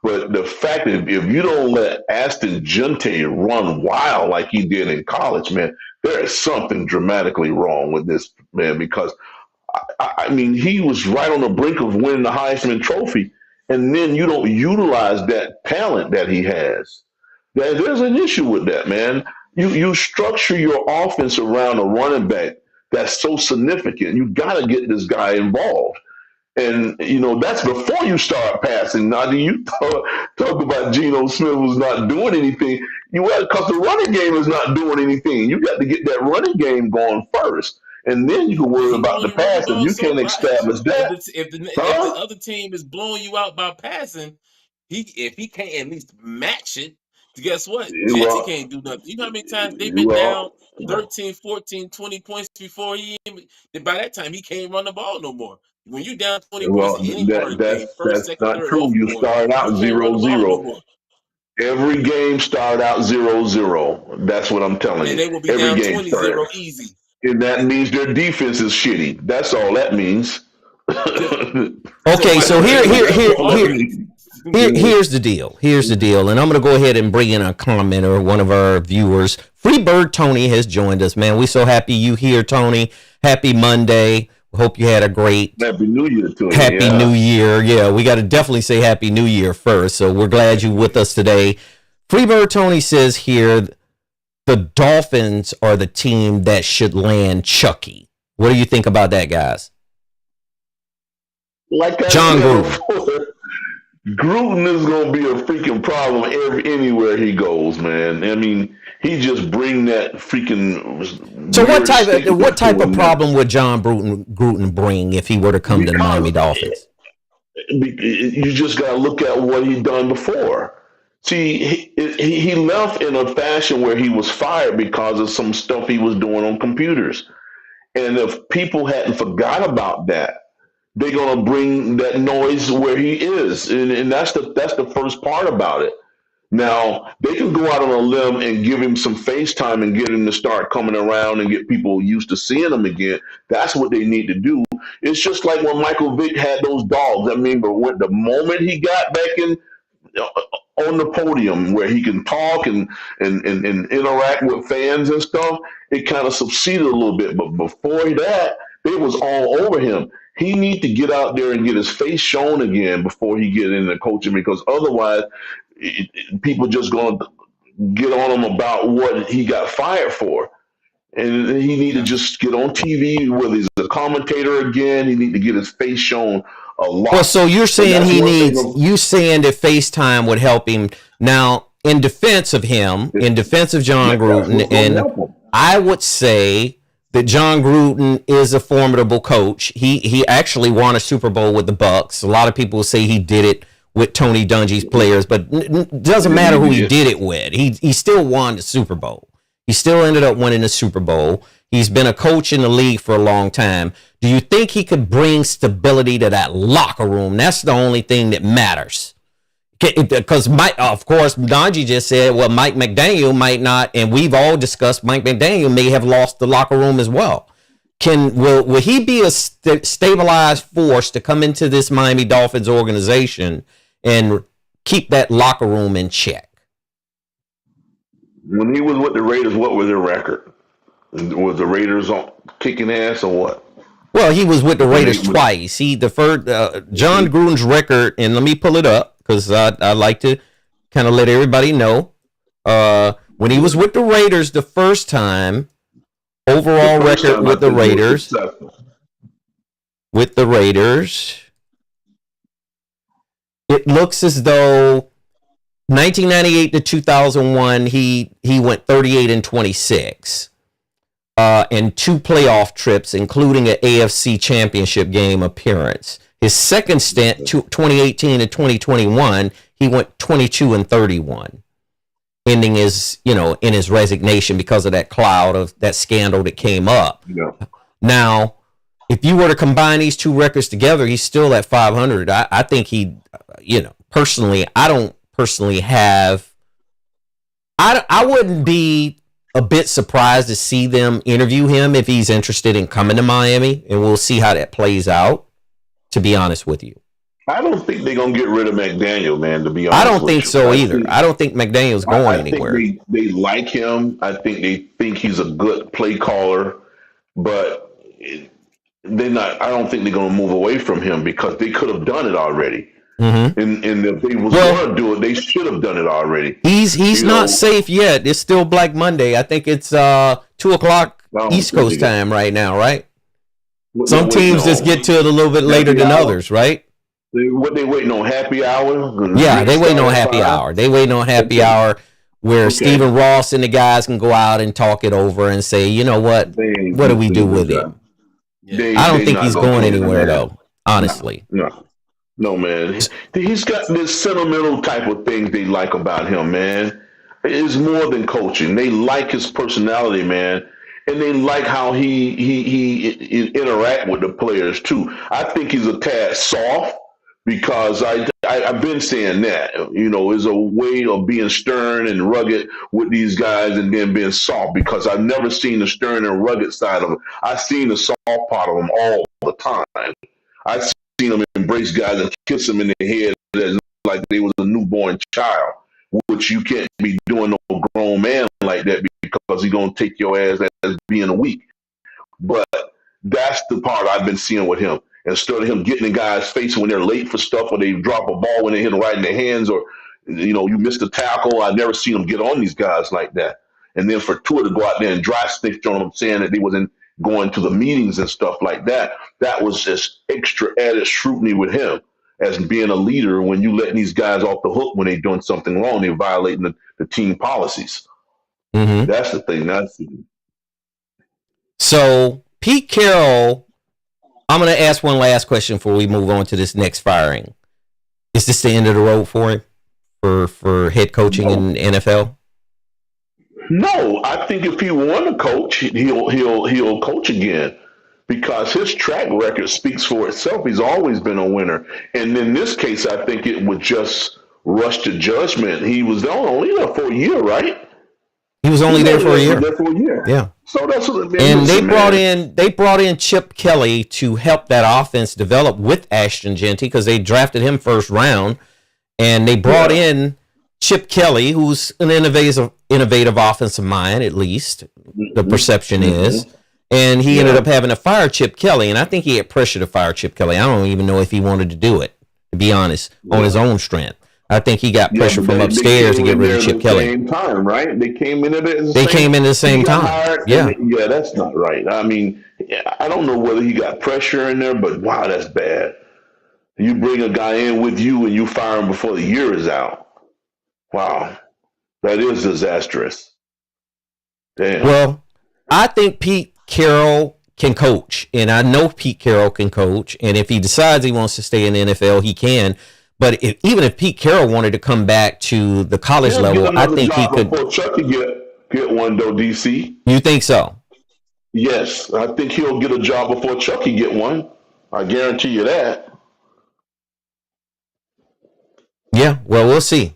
but the fact that if you don't let Ashton Genty run wild like he did in college, man, there is something dramatically wrong with this man, because I mean, he was right on the brink of winning the Heisman Trophy, and then you don't utilize that talent that he has. There's an issue with that, man. You structure your offense around a running back that's so significant. You got to get this guy involved. And, that's before you start passing. Now, do you talk about Geno Smith was not doing anything? Because the running game is not doing anything. You got to get that running game going first. And then you can worry about the pass if you can't establish that. If the other team is blowing you out by passing, if he can't at least match it, guess what? Jets can't do nothing. You know how many times they've been down 13, 14, 20 points before by that time he can't run the ball no more. When you down 20 points in any part of the game, first, second, not third, true. You start out 0-0. Every game start out 0-0. That's what I'm telling you. And they will be down 20-0 easy. And that means their defense is shitty. That's all that means. Okay, so here's the deal. And I'm going to go ahead and bring in a commenter, one of our viewers. Freebird Tony has joined us, man. We're so happy you here, Tony. Happy Monday. Hope you had a great Happy New Year to you. Happy New Year. Yeah, we got to definitely say Happy New Year first. So we're glad you're with us today. Freebird Tony says here, the Dolphins are the team that should land Chucky. What do you think about that, guys? Like I John said Gruden. Before, Gruden is going to be a freaking problem anywhere he goes, man. I mean, he just bring that freaking. So what type of problem would John Gruden bring if he were to come to the Miami Dolphins? You just got to look at what he done before. See, he left in a fashion where he was fired because of some stuff he was doing on computers. And if people hadn't forgot about that, they're gonna bring that noise where he is, and that's the first part about it. Now they can go out on a limb and give him some FaceTime and get him to start coming around and get people used to seeing him again. That's what they need to do. It's just like when Michael Vick had those dogs. I mean, but when the moment he got back in on the podium where he can talk and interact with fans and stuff, it kind of succeeded a little bit. But before that, it was all over him. He need to get out there and get his face shown again before he get into coaching, because otherwise people just going to get on him about what he got fired for. And he need to just get on TV, whether he's a commentator again. He need to get his face shown a lot. Well, so you're saying you saying that FaceTime would help him. Now, in defense of him, in defense of John Gruden, and I would say that John Gruden is a formidable coach. He actually won a Super Bowl with the Bucs. A lot of people say he did it with Tony Dungy's players, but it doesn't matter who he did it with. He still won the Super Bowl. He still ended up winning the Super Bowl. He's been a coach in the league for a long time. Do you think he could bring stability to that locker room? That's the only thing that matters. Because of course, Donji just said, well, Mike McDaniel might not, and we've all discussed Mike McDaniel may have lost the locker room as well. Will he be a stabilized force to come into this Miami Dolphins organization and keep that locker room in check? When he was with the Raiders, what was their record? Was the Raiders kicking ass or what? Well, he was with the Raiders twice. He deferred John Gruden's record, and let me pull it up because I like to kind of let everybody know. When he was with the Raiders the first time, overall record with the Raiders. With the Raiders, it looks as though 1998 to 2001, he went 38-26, and 2 playoff trips, including an AFC Championship game appearance. His second stint, 2018 to 2021, he went 22-31, ending in his resignation because of that cloud of that scandal that came up. Yeah. Now, if you were to combine these 2 records together, he's still at 500. I think personally, I don't personally have. I wouldn't be a bit surprised to see them interview him if he's interested in coming to Miami, and we'll see how that plays out, to be honest with you. I don't think they're going to get rid of McDaniel, man, to be honest. I don't think so either. I don't think McDaniel's going anywhere. They like him. I think they think he's a good play caller, but they're not. I don't think they're going to move away from him because they could have done it already. Mm-hmm. And if they was going to do it, they should have done it already. He's not safe yet. It's still Black Monday. I think it's 2:00 East Coast time right now, right? Some teams just get to it a little bit later than others, right? What they waiting on, happy hour? Yeah, they waiting on happy hour. They waiting on happy hour where Stephen Ross and the guys can go out and talk it over and say, you know what do we do with him? I don't think he's going anywhere though, honestly. No, man. He's got this sentimental type of things they like about him, man. It's more than coaching. They like his personality, man, and they like how he interact with the players too. I think he's a tad soft because I've been saying that, is a way of being stern and rugged with these guys and then being soft, because I've never seen the stern and rugged side of him. I've seen the soft part of him all the time. I've seen him embrace guys and kiss them in the head like they was a newborn child, which you can't be doing no grown man like that because he's going to take your ass as being weak. But that's the part I've been seeing with him. Instead of him getting in guys' face when they're late for stuff or they drop a ball when they hit them right in their hands or, you missed a tackle. I've never seen him get on these guys like that. And then for Tua to go out there and dry snitch on them saying that they wasn't going to the meetings and stuff like that, that was just extra added scrutiny with him as being a leader when you letting these guys off the hook when they're doing something wrong. They're violating the team policies. Mm-hmm. That's the thing. So Pete Carroll, I'm going to ask one last question before we move on to this next firing. Is this the end of the road for him for head coaching in NFL? No, I think if he want to coach, he'll coach again. because his track record speaks for itself. He's always been a winner. And in this case, I think it would just rush to judgment. He was only there for a year, right? He was only there for a year. There for a year. Yeah. So that's what. Man, and listen, they brought in Chip Kelly to help that offense develop with Ashton Jeanty because they drafted him first round, and they brought in Chip Kelly, who's an innovative offensive mind, at least the perception is. And he ended up having to fire Chip Kelly, and I think he had pressure to fire Chip Kelly. I don't even know if he wanted to do it, to be honest, on his own strength. I think he got pressure from upstairs to get rid of Chip Kelly. Same time, right? They came in at the same time. Yeah, that's not right. I mean, I don't know whether he got pressure in there, but wow, that's bad. You bring a guy in with you and you fire him before the year is out. Wow, that is disastrous. Damn. Well, I think Pete Carroll can coach, and I know Pete Carroll can coach, and if he decides he wants to stay in the NFL, he can. But even if Pete Carroll wanted to come back to the college level, I think he could. Before Chuck could get one, though, DC. You think so? Yes, I think he'll get a job before Chuck can get one. I guarantee you that. Yeah, well, we'll see.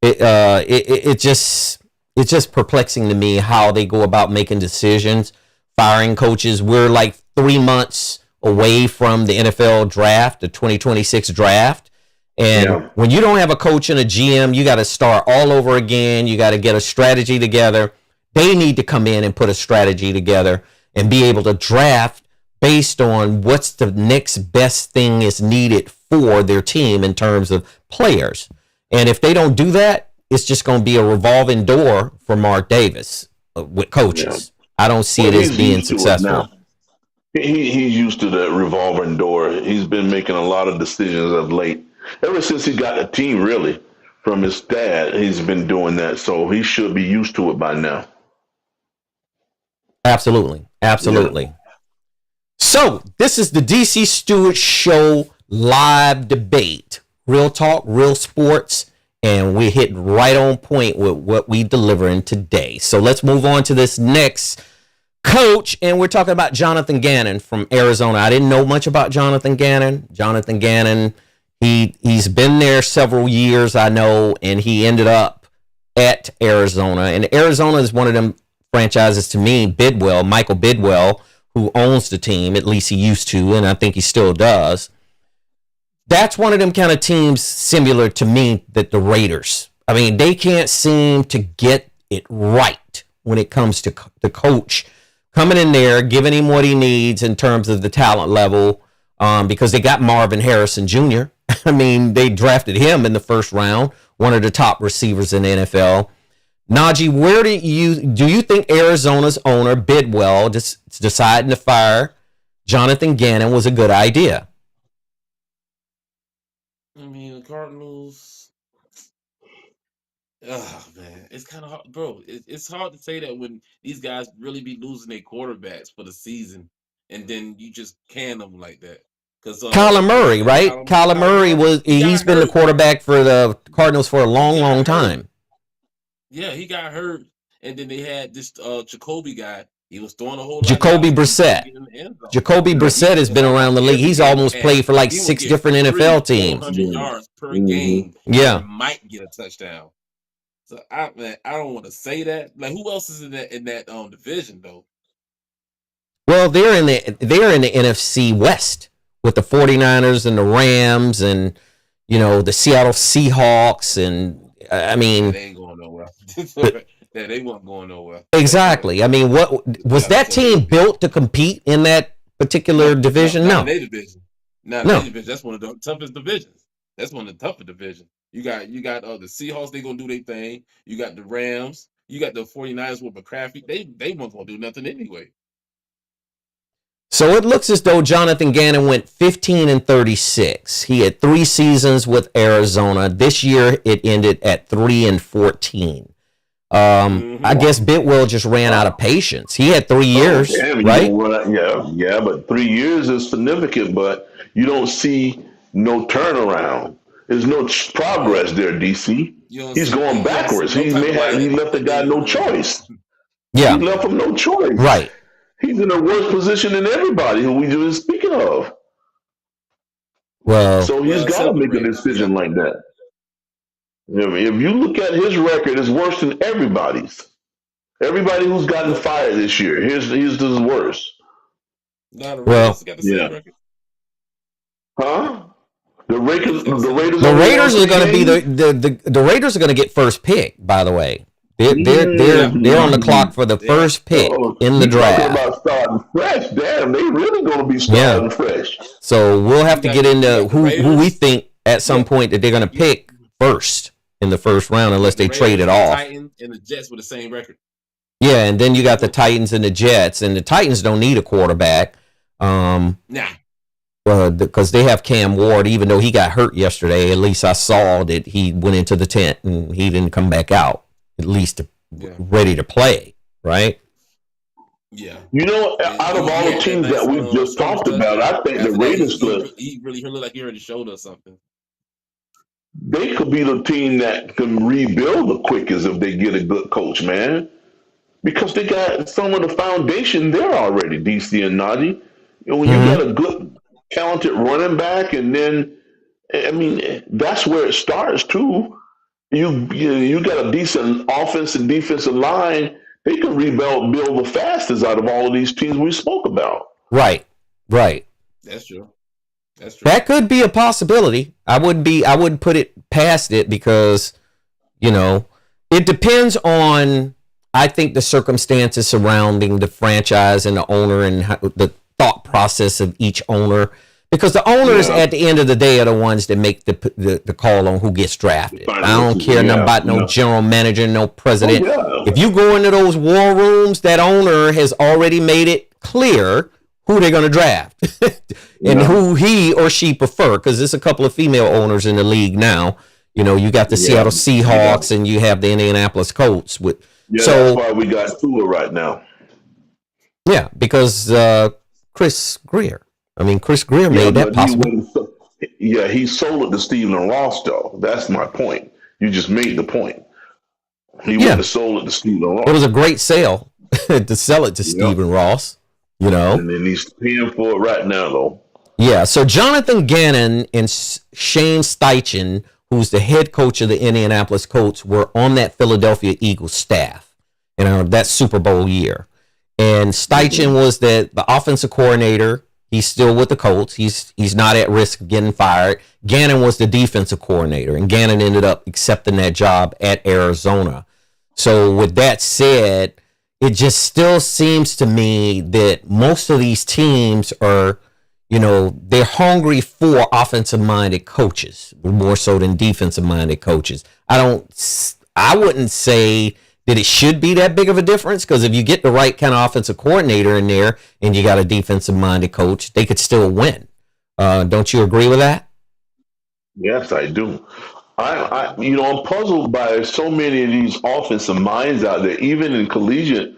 It's just perplexing to me how they go about making decisions, firing coaches. We're like 3 months away from the NFL draft, the 2026 draft. And when you don't have a coach and a GM, you got to start all over again. You got to get a strategy together. They need to come in and put a strategy together and be able to draft based on what's the next best thing is needed for their team in terms of players. And if they don't do that, it's just going to be a revolving door for Mark Davis with coaches. I don't see it as being successful. He's used to that revolving door. He's been making a lot of decisions of late. Ever since he got the team, really, from his dad, he's been doing that. So he should be used to it by now. Absolutely. Yeah. So this is the DC Stewart Show live debate. Real talk, real sports, and we're hitting right on point with what we delivering today. So let's move on to this next coach, and we're talking about Jonathan Gannon from Arizona. I didn't know much about Jonathan Gannon. Jonathan Gannon, he's been there several years, I know, and he ended up at Arizona. And Arizona is one of them franchises to me, Michael Bidwell, who owns the team, at least he used to, and I think he still does. That's one of them kind of teams similar to me that the Raiders. I mean, they can't seem to get it right when it comes to the coach coming in there, giving him what he needs in terms of the talent level, because they got Marvin Harrison Jr. I mean, they drafted him in the first round, one of the top receivers in the NFL. Najee, where do you think Arizona's owner, Bidwell, deciding to fire Jonathan Gannon was a good idea? I mean, the Cardinals. Oh man, it's kind of hard, bro. It's hard to say that when these guys really be losing their quarterbacks for the season, and then you just can them like that. Because Kyler Murray, right? Kyler Murray he's been the quarterback for the Cardinals for a long time. Yeah, he got hurt, and then they had this Jacoby guy. He was throwing a whole lot. Jacoby Brissett. Jacoby Brissett has been around the league. He's almost played for like 6 different NFL teams. 100 yards per game. Yeah, might get a touchdown. So I don't want to say that. Like, who else is in that division though? Well, they're in the NFC West with the 49ers and the Rams and the Seattle Seahawks, and I mean, they ain't going nowhere. Yeah, they weren't going nowhere. Exactly. I mean, what was that team built to compete in that particular division? No. Their division. Their division. That's one of the toughest divisions. That's one of the toughest divisions. You got the Seahawks, they gonna do their thing. You got the Rams, you got the 49ers with McCaffrey. They weren't gonna do nothing anyway. So it looks as though Jonathan Gannon went 15-36. He had 3 seasons with Arizona. This year it ended at 3-14. I guess Bidwell just ran out of patience. He had 3 years, right? Yeah, but 3 years is significant, but you don't see no turnaround. There's no progress there, DC. He's going backwards. He left the guy no choice. Yeah. He left him no choice. Right. He's in a worse position than everybody who we just speaking of. Well, So he's got to make a decision like that. If you look at his record, it's worse than everybody's. Everybody who's gotten fired this year, his is worse. Now the Raiders got the same yeah. record. Huh? The Raiders are going to be the Raiders are going to get first pick. By the way, they're on the clock for the first pick in the draft. Talking about starting fresh, damn, they really going to be starting fresh. So we'll have to get into who we think at some point that they're going to pick first in the first round, unless they trade it off. The Titans and the Jets with the same record. Yeah, and then you got the Titans and the Jets, and the Titans don't need a quarterback. Nah. Because they have Cam Ward, even though he got hurt yesterday. At least I saw that he went into the tent and he didn't come back out. At least ready to play, right? Yeah. You know, out of all the teams that we just talked about, I think the Raiders he really looked like he already showed us something. They could be the team that can rebuild the quickest if they get a good coach, man. Because they got some of the foundation there already, DC and Najee. When you got a good, talented running back, and then, I mean, that's where it starts too. You got a decent offense and defensive line. They can build the fastest out of all of these teams we spoke about. Right. That's true. That could be a possibility. I wouldn't put it past it because, it depends on, I think, the circumstances surrounding the franchise and the owner and the thought process of each owner. Because the owners, at the end of the day, are the ones that make the call on who gets drafted. I don't care nothing about no general manager, no president. If you go into those war rooms, that owner has already made it clear who they're going to draft and who he or she prefer. Because there's a couple of female owners in the league now. You got the Seattle Seahawks and you have the Indianapolis Colts. So that's why we got Tua right now. Yeah, because Chris Greer. Chris Greer made that possible. He sold it to Stephen Ross, though. That's my point. You just made the point. He went and sold it to Stephen Ross. It was a great sale to sell it to Stephen Ross, And then he's paying for it right now, though. Yeah, so Jonathan Gannon and Shane Steichen, who's the head coach of the Indianapolis Colts, were on that Philadelphia Eagles staff, that Super Bowl year. And Steichen was the offensive coordinator. He's still with the Colts. He's not at risk of getting fired. Gannon was the defensive coordinator, and Gannon ended up accepting that job at Arizona. So with that said, it just still seems to me that most of these teams are, they're hungry for offensive-minded coaches, more so than defensive-minded coaches. I wouldn't say that it should be that big of a difference, because if you get the right kind of offensive coordinator in there and you got a defensive-minded coach, they could still win. Don't you agree with that? Yes, I do. I'm puzzled by so many of these offensive minds out there, even in collegiate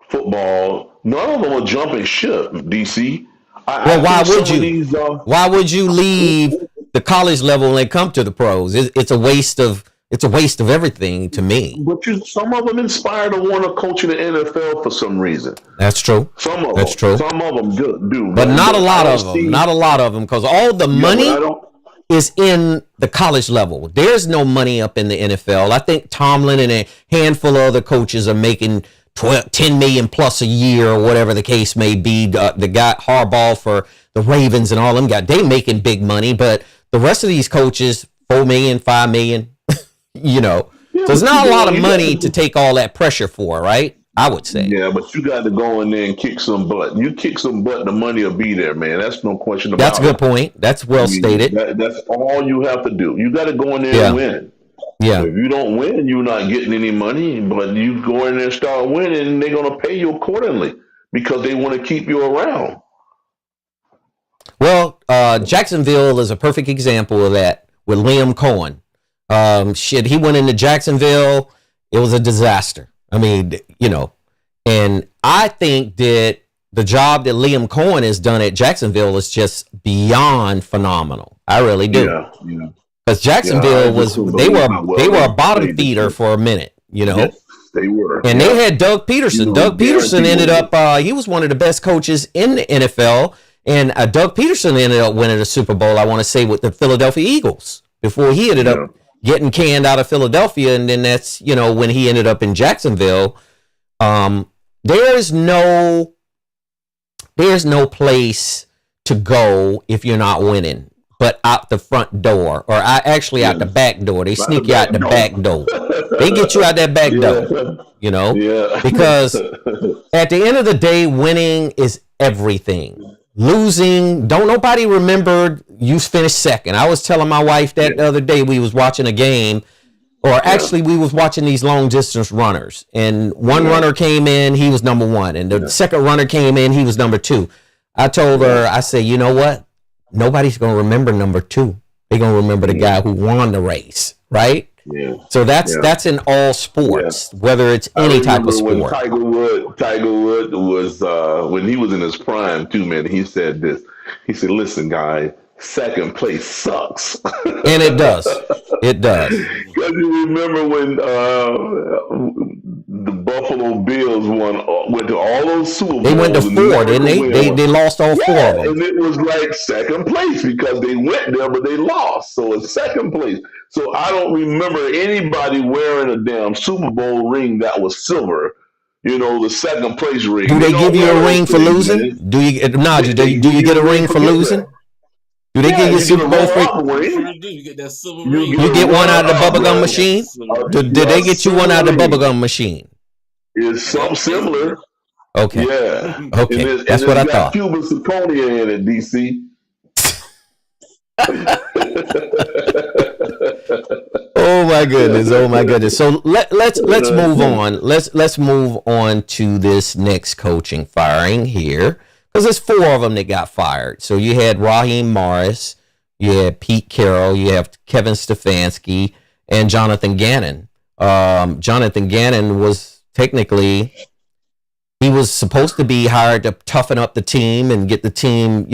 football. None of them are jumping ship, DC. Why would you leave the college level when they come to the pros? It's a waste of everything to me. But some of them inspire to want to coach in the NFL for some reason. That's true. Some of them do. But not a lot of them. Not a lot of them, because all the money is in the college level. There's no money up in the NFL. I think Tomlin and a handful of other coaches are making $10 million plus a year, or whatever the case may be. The guy Harbaugh for the Ravens and all them guys, they making big money. But the rest of these coaches, $4 million, $5 million. So it's not a lot of money to take all that pressure for, right? I would say. Yeah, but you got to go in there and kick some butt. You kick some butt, the money will be there, man. That's no question about it. That's a good point. That's well stated. That's all you have to do. You got to go in there and win. Yeah. If you don't win, you're not getting any money. But you go in there and start winning, and they're going to pay you accordingly because they want to keep you around. Well, Jacksonville is a perfect example of that with Liam Cohen. He went into Jacksonville. It was a disaster. And I think that the job that Liam Cohen has done at Jacksonville is just beyond phenomenal. I really do. Yeah. Because Jacksonville they were a bottom feeder for a minute, Yes. They were. And they had Doug Peterson. Doug Peterson ended up, he was one of the best coaches in the NFL. And Doug Peterson ended up winning a Super Bowl, I want to say, with the Philadelphia Eagles before he ended up getting canned out of Philadelphia. And then that's, when he ended up in Jacksonville. There's no place to go if you're not winning, but out the front door, or actually out the back door. They sneak you out the back door. They get you out that back door, because at the end of the day, winning is everything. Losing, don't nobody remember you finished second. I was telling my wife that the other day, we was watching a game, or actually we was watching these long distance runners, and one runner came in, he was number one, and the second runner came in, he was number two. I told her, I said, you know what? Nobody's going to remember number two. They're going to remember the guy who won the race, right? Yeah. So that's in all sports, whether it's any type of sport. When Tiger Wood was when he was in his prime too, man. He said this. He said, "Listen, guy, second place sucks." And it does. It does. Because you remember when the Buffalo Bills went to all those Super Bowls. They went to four, didn't they? They lost all four of them. And it was like second place because they went there, but they lost. So it's second place. So I don't remember anybody wearing a damn Super Bowl ring that was silver. The second place ring. Do they give you a ring for losing? Man. Do you get a ring for losing? Do they give you a Super Bowl ring? You get that silver ring. You get one out of the bubblegum machine? Did they get you one out of the bubblegum machine? It's something similar. Okay. Yeah. Okay. That's what I thought. Cuban zirconia in it, DC. Oh my goodness. So let's move on. Let's move on to this next coaching firing here, because there's four of them that got fired. So you had Raheem Morris, you had Pete Carroll, you have Kevin Stefanski, and Jonathan Gannon. Jonathan Gannon was technically, he was supposed to be hired to toughen up the team and get the team,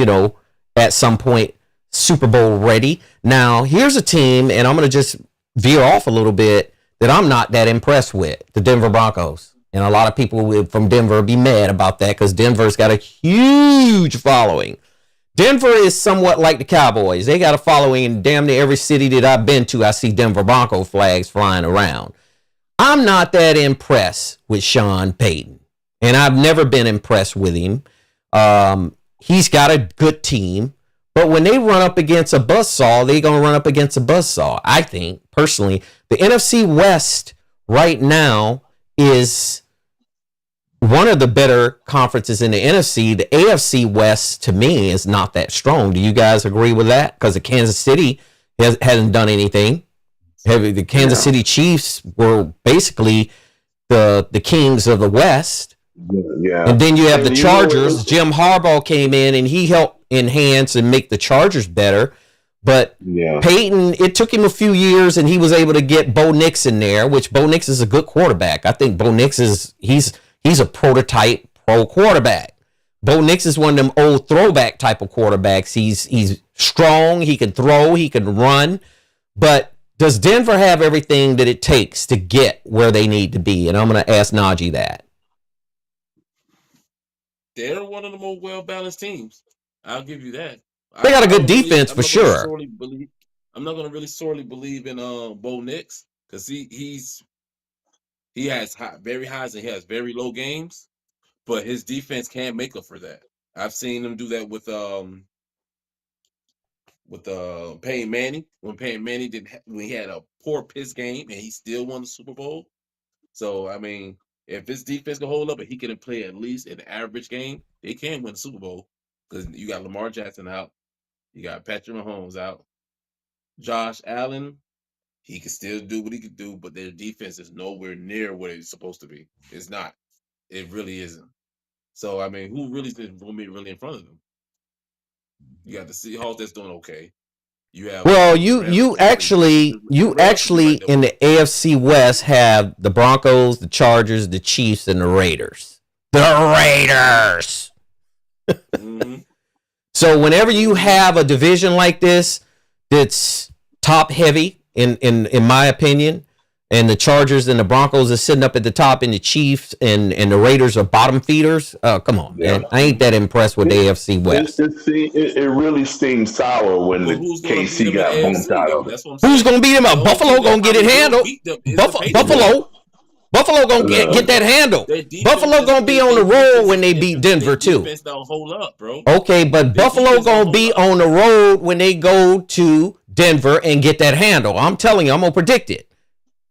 at some point Super Bowl ready. Now, here's a team, and I'm going to just veer off a little bit, that I'm not that impressed with, the Denver Broncos. And a lot of people from Denver will be mad about that, because Denver's got a huge following. Denver is somewhat like the Cowboys. They got a following in damn near every city that I've been to. I see Denver Bronco flags flying around. I'm not that impressed with Sean Payton, and I've never been impressed with him. He's got a good team. But when they run up against a buzzsaw, they're going to run up against a buzzsaw. I think, personally, the NFC West right now is one of the better conferences in the NFC. The AFC West, to me, is not that strong. Do you guys agree with that? Because the Kansas City hasn't done anything. The Kansas City Chiefs were basically the kings of the West. Yeah. And then you have the Chargers. Jim Harbaugh came in and he helped enhance and make the Chargers better. But Peyton, it took him a few years, and he was able to get Bo Nix in there, which Bo Nix is a good quarterback. I think Bo Nix he's a prototype pro quarterback. Bo Nix is one of them old throwback type of quarterbacks. He's strong, he can throw, he can run. But does Denver have everything that it takes to get where they need to be? And I'm going to ask Najee that. They're one of the more well-balanced teams. I'll give you that. They got a good defense for sure. I'm not going to really sorely believe in Bo Nix, because he has very highs and he has very low games, but his defense can't make up for that. I've seen him do that with Peyton Manning, when Peyton Manning when he had a poor piss game and he still won the Super Bowl. So I mean, if his defense can hold up and he can play at least an average game, they can win the Super Bowl, because you got Lamar Jackson out, you got Patrick Mahomes out, Josh Allen, he can still do what he can do, but their defense is nowhere near what it's supposed to be. It's not. It really isn't. So I mean, who really is going to be really in front of them? You got the Seahawks that's doing okay. You have you actually in the AFC West have the Broncos, the Chargers, the Chiefs, and the Raiders. The Raiders. Mm-hmm. So whenever you have a division like this that's top heavy, in my opinion, and the Chargers and the Broncos are sitting up at the top, and the Chiefs and the Raiders are bottom feeders. Come on, man. I ain't that impressed with the AFC West. It really seemed sour when the KC got bumped out of it. Who's going to beat them up? Buffalo going to get it handled. Buffalo going to get that handle. Buffalo going to be on the road when they beat Denver, too. Don't hold up, bro. Okay, but Buffalo going to be on the road when they go to Denver and get that handle. I'm telling you, I'm going to predict it.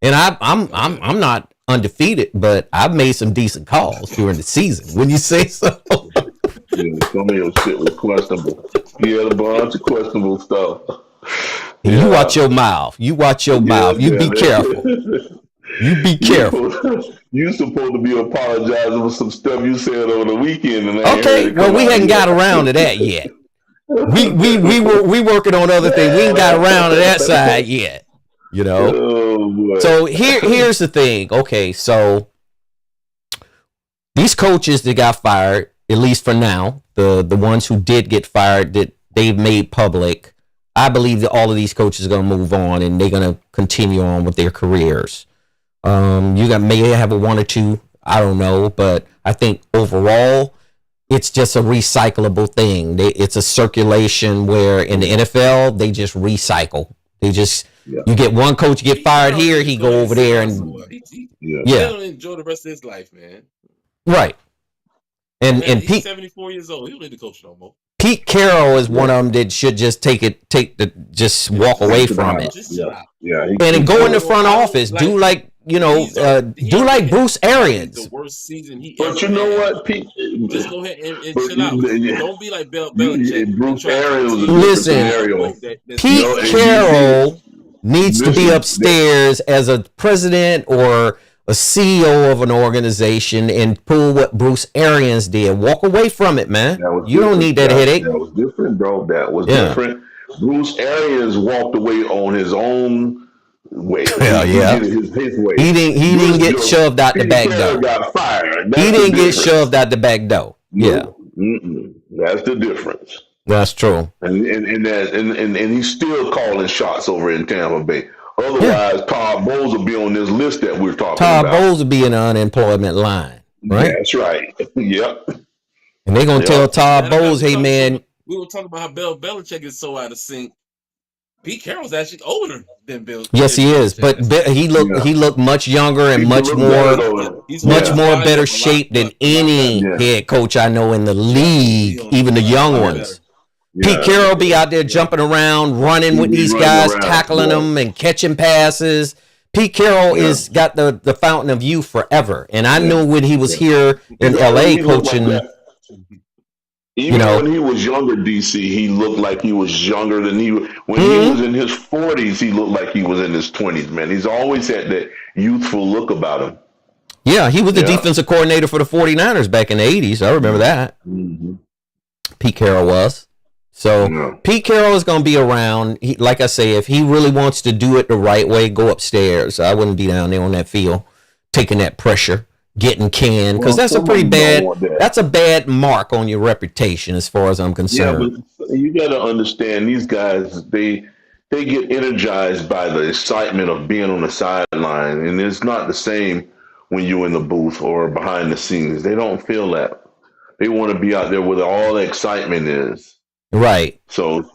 And I'm not undefeated, but I've made some decent calls during the season. When you say so. Some of your shit was questionable. You had a bunch of questionable stuff. You watch your mouth. You watch your mouth. You be careful. You be careful. You supposed to be apologizing for some stuff you said over the weekend. And okay, well, we hadn't got around to that yet. We working on other things. We ain't got around to that side yet. You know. Oh, so here's the thing. Okay, so these coaches that got fired, at least for now, the ones who did get fired that they've made public, I believe that all of these coaches are going to move on and they're going to continue on with their careers. You may have a one or two, I don't know, but I think overall it's just a recyclable thing. It's a circulation where in the NFL they just recycle. They just you get one coach get fired here, he go over there and he don't enjoy the rest of his life, man. Right. And he's Pete 74 years old. He don't need to coach no more. Pete Carroll is one of them that should just just walk away from it. And then go in the front office, do like do like Bruce Arians. The worst season he but ever you know had. what, Pete? Just go ahead and chill out. Don't be like Belichick. Bruce Arians was a Listen, scenario. Pete Carroll needs to be upstairs as a president or a CEO of an organization and pull what Bruce Arians did. Walk away from it, man. You don't need that headache. That was different, bro. That was different. Bruce Arians walked away on his own way. He did his way. He didn't get shoved out the back door. Got fired. He didn't get shoved out the back door. Yeah. That's the difference. That's true. And he's still calling shots over in Tampa Bay. Otherwise, Todd Bowles will be on this list that we're talking about. Todd Bowles will be in the unemployment line, right? That's right. Yep. And they're going to tell Todd Bowles, hey, man. We were talking about how Belichick is so out of sync. Pete Carroll's actually older than Bill. Yes, he is. But he looked much younger and much more better shape than any head coach I know in the league, even the young ones. Pete Carroll be out there jumping around, running with these guys, tackling them and catching passes. Pete Carroll is got the fountain of youth forever. And I knew when he was here in LA coaching. When he was younger, DC, he looked like he was younger than he was. When he was in his 40s, he looked like he was in his 20s, man. He's always had that youthful look about him. Yeah, he was the defensive coordinator for the 49ers back in the 80s. I remember that. Pete Carroll was. So Pete Carroll is going to be around. Like I say, if he really wants to do it the right way, go upstairs. I wouldn't be down there on that field taking that pressure, getting canned, because that's a pretty bad. That's a bad mark on your reputation, as far as I'm concerned. Yeah, but you got to understand, these guys they get energized by the excitement of being on the sideline, and it's not the same when you're in the booth or behind the scenes. They don't feel that. They want to be out there where all the excitement is. Right. So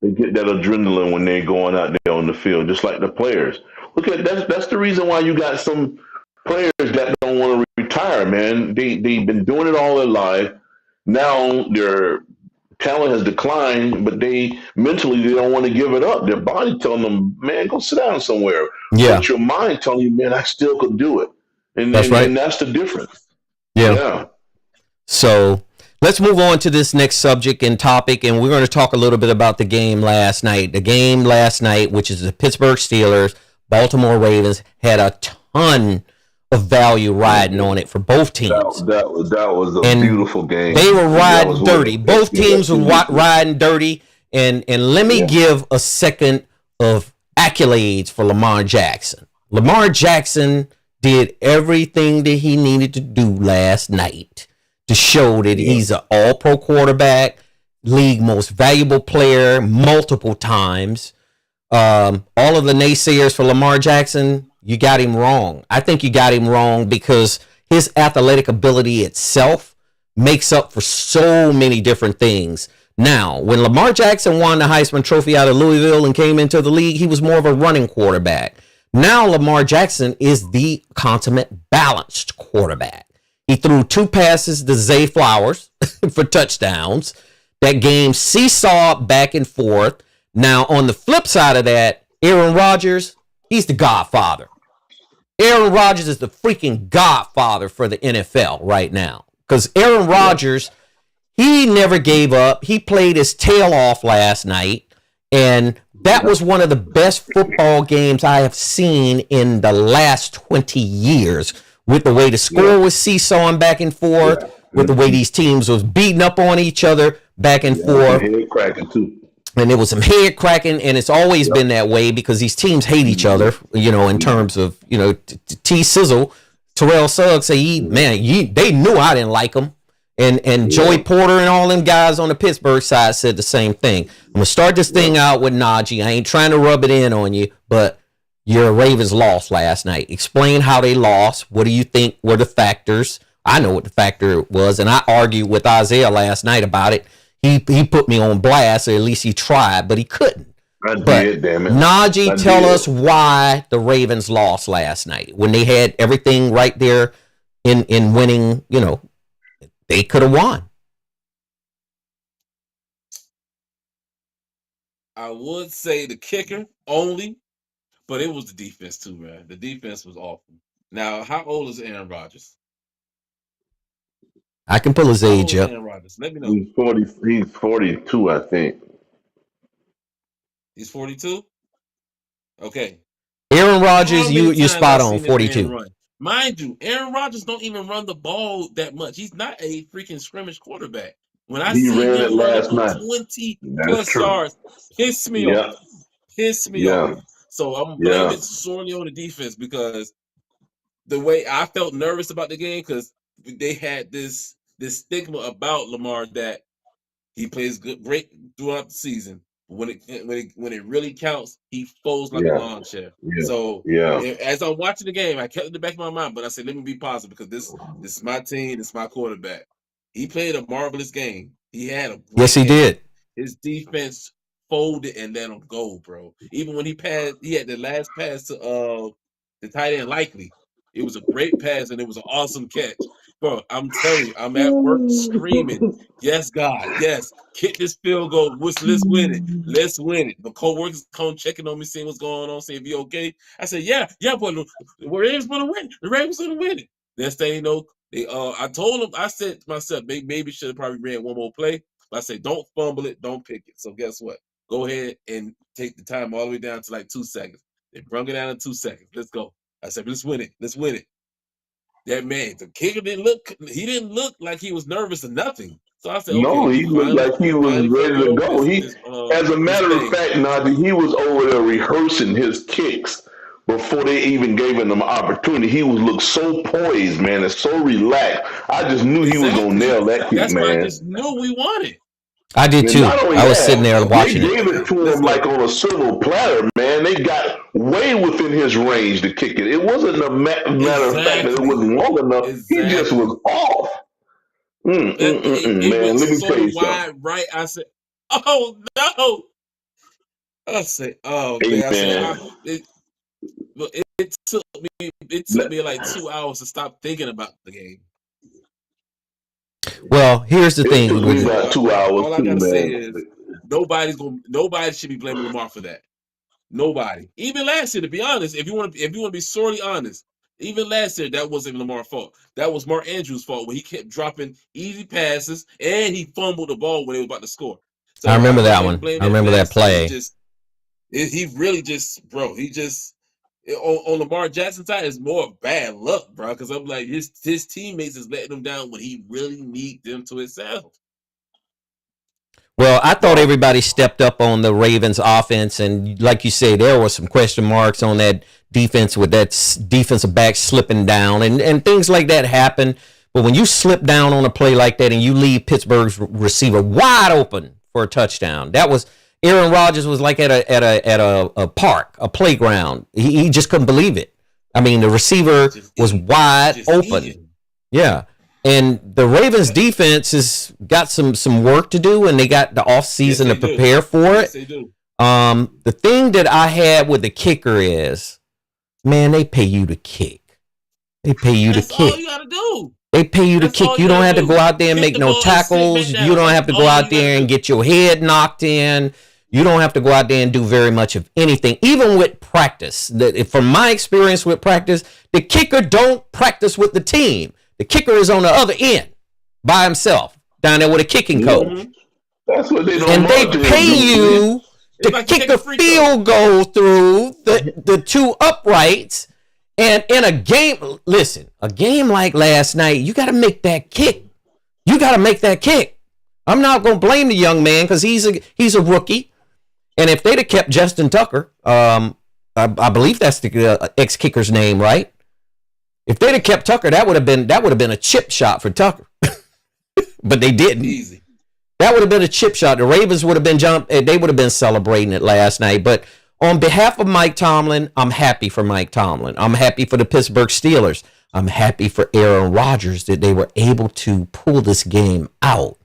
they get that adrenaline when they're going out there on the field, just like the players. Look at that's the reason why you got some players that don't want to retire, man. They've been doing it all their life. Now their talent has declined, but they don't want to give it up. Their body telling them, man, go sit down somewhere. Yeah. But your mind telling you, man, I still could do it. And that's right. And that's the difference. Yeah. So let's move on to this next subject and topic, and we're going to talk a little bit about the game last night. The game last night, which is the Pittsburgh Steelers, Baltimore Ravens, had a ton of value riding on it for both teams. That was a beautiful game. They were riding dirty. Both teams were riding dirty, and let me give a second of accolades for Lamar Jackson. Lamar Jackson did everything that he needed to do last night to show that he's an all-pro quarterback, league most valuable player multiple times. All of the naysayers for Lamar Jackson, you got him wrong. I think you got him wrong because his athletic ability itself makes up for so many different things. Now, when Lamar Jackson won the Heisman Trophy out of Louisville and came into the league, he was more of a running quarterback. Now, Lamar Jackson is the consummate balanced quarterback. He threw 2 passes to Zay Flowers for touchdowns. That game seesawed back and forth. Now, on the flip side of that, Aaron Rodgers, he's the godfather. Aaron Rodgers is the freaking godfather for the NFL right now. Because Aaron Rodgers, he never gave up. He played his tail off last night. And that was one of the best football games I have seen in the last 20 years. With the way the score was seesawing back and forth, with the way these teams was beating up on each other back and forth. Head cracking too. And there was some head cracking, and it's always been that way because these teams hate each other, in terms of, T-Sizzle, Terrell Suggs say, they knew I didn't like him. And Joey Porter and all them guys on the Pittsburgh side said the same thing. I'm going to start this thing out with Najee. I ain't trying to rub it in on you, but your Ravens lost last night. Explain how they lost. What do you think were the factors? I know what the factor was, and I argued with Isaiah last night about it. He put me on blast, or at least he tried, but he couldn't. Damn it. Najee, tell us why the Ravens lost last night when they had everything right there in winning. They could have won. I would say the kicker only, but it was the defense too, man. The defense was awful. Now, how old is Aaron Rodgers? I can pull his age up. Aaron Rodgers? Let me know. He's 40. He's 42, I think. He's 42. Okay. Aaron Rodgers, you spot on. 42. Mind you, Aaron Rodgers don't even run the ball that much. He's not a freaking scrimmage quarterback. When I see him last night, 20 plus yards, piss me off. Piss me off. So I'm blaming it solely on the defense because the way I felt nervous about the game because they had this stigma about Lamar that he plays great throughout the season. When it really counts, he folds like a lawn chair. So as I'm watching the game, I kept it in the back of my mind, but I said, let me be positive because this is my team, this is my quarterback. He played a marvelous game. He had a yes, he did. His defense folded and let him go, bro. Even when he had the last pass to the tight end Likely. It was a great pass and it was an awesome catch. Bro, I'm telling you, I'm at work screaming, yes, God, yes, kick this field goal. Let's win it. Let's win it. The co-workers come checking on me, seeing what's going on, saying, "You okay?" I said, yeah, but the Ravens going to win. The Ravens going to win it. Next thing you know, I told them, I said to myself, maybe should have probably ran one more play. But I said, don't fumble it, don't pick it. So guess what? Go ahead and take the time all the way down to like 2 seconds. They brought it down in 2 seconds. Let's go. I said, let's win it. Let's win it. That man, the kicker didn't look like he was nervous or nothing. So I said, no, he looked like he was ready to go. As a matter of fact, Najee, he was over there rehearsing his kicks before they even gave him an opportunity. He looked so poised, man, and so relaxed. I just knew he was gonna nail that kick, That's man. Why I just knew we won it. I did too. I was sitting there watching it. They gave it to him like on a silver platter, man. They got way within his range to kick it. It wasn't a matter of fact that it wasn't long enough. Exactly. He just was off. It man, was let me so tell you wide something. right. I said, oh, no. I said, oh, man. I said, it took me like 2 hours to stop thinking about the game. Well, here's the thing. We got 2 hours. All I gotta say is nobody should be blaming Lamar for that. Nobody. Even last year, to be honest, if you want to be sorely honest, even last year that wasn't Lamar's fault. That was Mark Andrews' fault when he kept dropping easy passes and he fumbled the ball when they was about to score. So I remember that one. I remember that play. He really just, bro. He just. On Lamar Jackson's side, it's more bad luck, bro. Because I'm like, his teammates is letting him down when he really needs them to excel. Well, I thought everybody stepped up on the Ravens offense, and like you say, there were some question marks on that defense with that defensive back slipping down, and things like that happen. But when you slip down on a play like that and you leave Pittsburgh's receiver wide open for a touchdown, that was Aaron Rodgers was like at a park, a playground. He just couldn't believe it. I mean, the receiver was wide open. Yeah. And the Ravens defense has got some work to do, and they got the offseason to prepare for it. Yes, they do. The thing that I had with the kicker is, man, they pay you to kick. That's all you got to do. They pay you to kick. You don't have to go out there and make no tackles. You don't have to go out there and get your head knocked in. You don't have to go out there and do very much of anything, even with practice. From my experience with practice, the kicker don't practice with the team. The kicker is on the other end by himself down there with a kicking coach. That's what they don't. And they pay you to kick a field goal through the two uprights. And in a game, listen, a game like last night, you got to make that kick. You got to make that kick. I'm not going to blame the young man because he's a rookie. And if they'd have kept Justin Tucker, I believe that's the ex-kicker's name, right? If they'd have kept Tucker, that would have been a chip shot for Tucker. But they didn't. Easy. That would have been a chip shot. The Ravens would have been they would have been celebrating it last night. But on behalf of Mike Tomlin, I'm happy for Mike Tomlin. I'm happy for the Pittsburgh Steelers. I'm happy for Aaron Rodgers that they were able to pull this game out.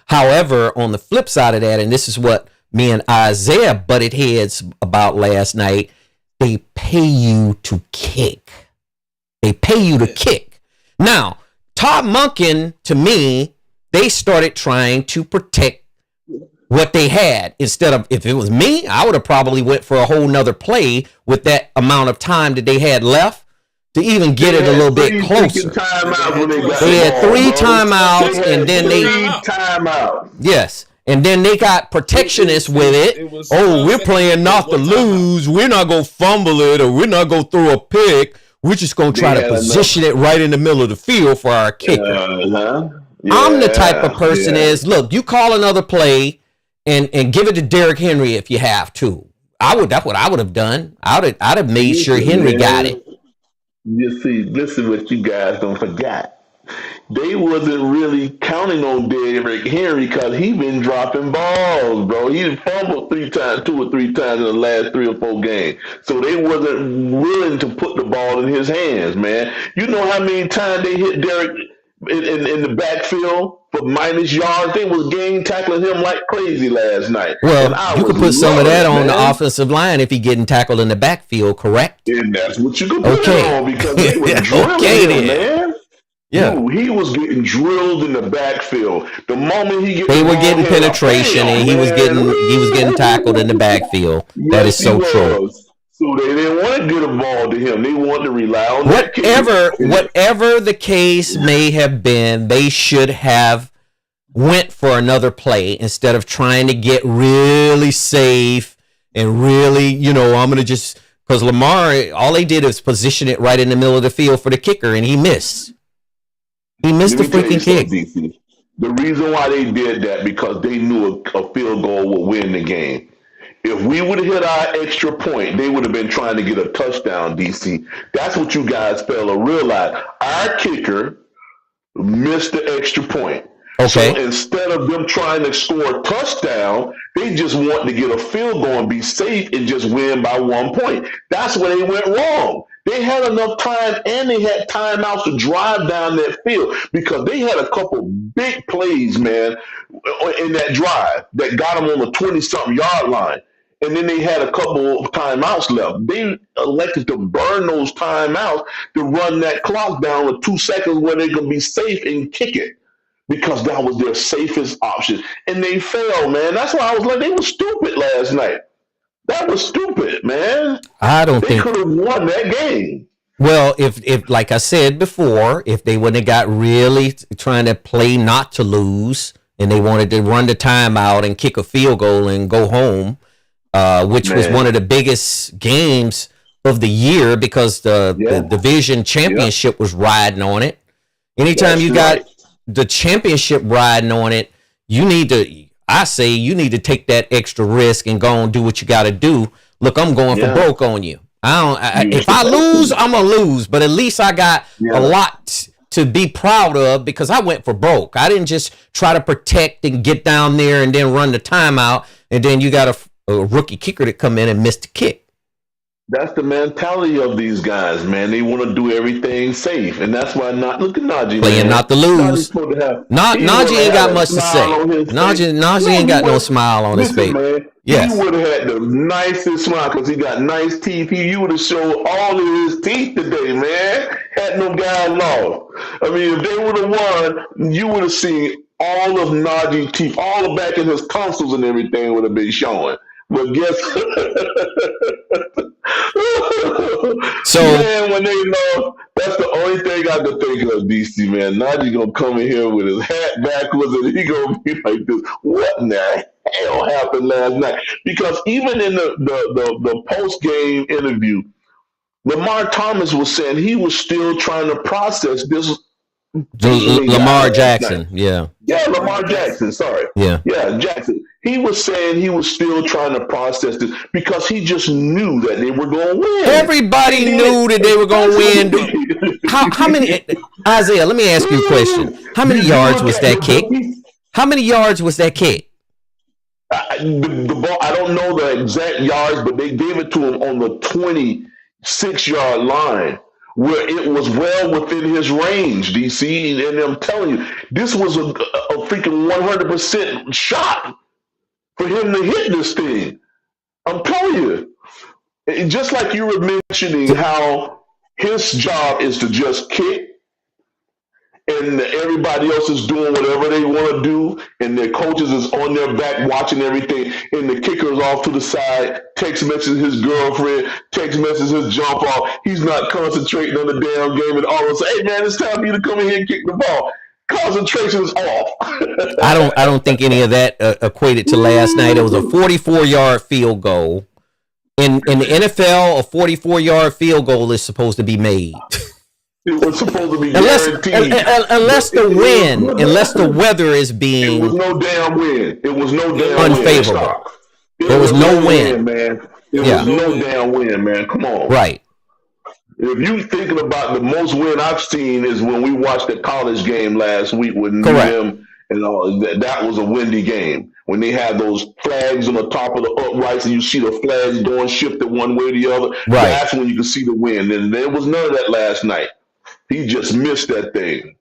However, on the flip side of that, and this is what me and Isaiah butted heads about last night, they pay you to kick. They pay you to kick. Now, Todd Monken, to me, they started trying to protect what they had. Instead of, if it was me, I would have probably went for a whole nother play with that amount of time that they had left to even get it a little bit closer. They had three timeouts, and then yes. And then they got protectionists with it. We're playing not to lose. We're not going to fumble it, or we're not going to throw a pick. We're just going to try to position it right in the middle of the field for our kicker. I'm the type of person is, look, you call another play and give it to Derrick Henry if you have to. That's what I would have done. I'd have made sure Henry got it. You see, listen what you guys don't forget. They wasn't really counting on Derrick Henry because he been dropping balls, bro. He fumbled 2 or 3 times in the last 3 or 4 games. So they wasn't willing to put the ball in his hands, man. You know how many times they hit Derrick in the backfield for minus yards? They was game tackling him like crazy last night. Well, you could put some of that on the offensive line if he getting tackled in the backfield, correct? And that's what you could put it on because they were drilling him, man. Yeah, dude, he was getting drilled in the backfield. The moment they were getting penetration, and he was getting tackled in the backfield. Yes, that is so true. So they didn't want to get a ball to him. They wanted to rely on whatever the case may have been. They should have went for another play instead of trying to get really safe and really, I'm gonna just because Lamar, all they did was position it right in the middle of the field for the kicker, and he missed. He missed the freaking kick. DC. The reason why they did that because they knew a field goal would win the game. If we would have hit our extra point, they would have been trying to get a touchdown, DC. That's what you guys fail to realize. Our kicker missed the extra point. Okay. So instead of them trying to score a touchdown, they just want to get a field goal and be safe and just win by 1 point. That's where they went wrong. They had enough time and they had timeouts to drive down that field because they had a couple big plays, man, in that drive that got them on the 20-something yard line. And then they had a couple of timeouts left. They elected to burn those timeouts to run that clock down to 2 seconds where they could be safe and kick it because that was their safest option. And they failed, man. That's why I was like, they were stupid last night. That was stupid, man. They could have won that game. Well, if like I said before, if they wouldn't have got really trying to play not to lose and they wanted to run the timeout and kick a field goal and go home, which was one of the biggest games of the year because the division championship was riding on it. Anytime you got the championship riding on it, you need to take that extra risk and go and do what you got to do. Look, I'm going for broke on you. If I lose, I'm going to lose, but at least I got a lot to be proud of because I went for broke. I didn't just try to protect and get down there and then run the timeout, and then you got a rookie kicker to come in and miss the kick. That's the mentality of these guys, man. They want to do everything safe, and that's why look at Najee playing man. not to lose. Najee ain't got much to say. Najee ain't got no smile on his face. Man, yes, he would have had the nicest smile because he got nice teeth. You would have showed all of his teeth today, man. Had no guy lost. I mean, if they would have won, you would have seen all of Najee's teeth, all the back in his tonsils and everything would have been showing. But guess so man, when they lost, that's the only thing I could think of, DC, man. Najee gonna come in here with his hat backwards and he gonna be like this. What in the hell happened last night? Because even in the post game interview, Lamar Thomas was saying he was still trying to process this. Lamar Jackson, yeah, Lamar Jackson. Sorry, yeah, Jackson. He was saying he was still trying to process this because he just knew that they were going to win. Everybody knew that they were going to win. How many? Isaiah, let me ask you a question. How many yards was that kick? How many yards was that kick? The ball. I don't know the exact yards, but they gave it to him on the 26-yard line, where it was well within his range, DC. And I'm telling you, this was a freaking 100% shot for him to hit this thing. I'm telling you. Just like you were mentioning how his job is to just kick and everybody else is doing whatever they want to do and their coaches is on their back watching everything and the kicker is off to the side, text message his girlfriend, text message his jump off. He's not concentrating on the damn game and all of a sudden, hey man, it's time for you to come in here and kick the ball. Concentration is off. I don't think any of that equated to last night. It was a 44-yard field goal. In the NFL, a 44-yard field goal is supposed to be made. It was supposed to be guaranteed. Unless the weather is being... It was no damn wind. It was no damn unfavorable. Wind. There was no wind, man. It was no damn wind, man. Come on. Right. If you thinking about the most win I've seen is when we watched the college game last week with them and all. That was a windy game. When they had those flags on the top of the uprights and you see the flags going shifted one way or the other, that's when you can see the wind. And there was none of that last night. He just missed that thing.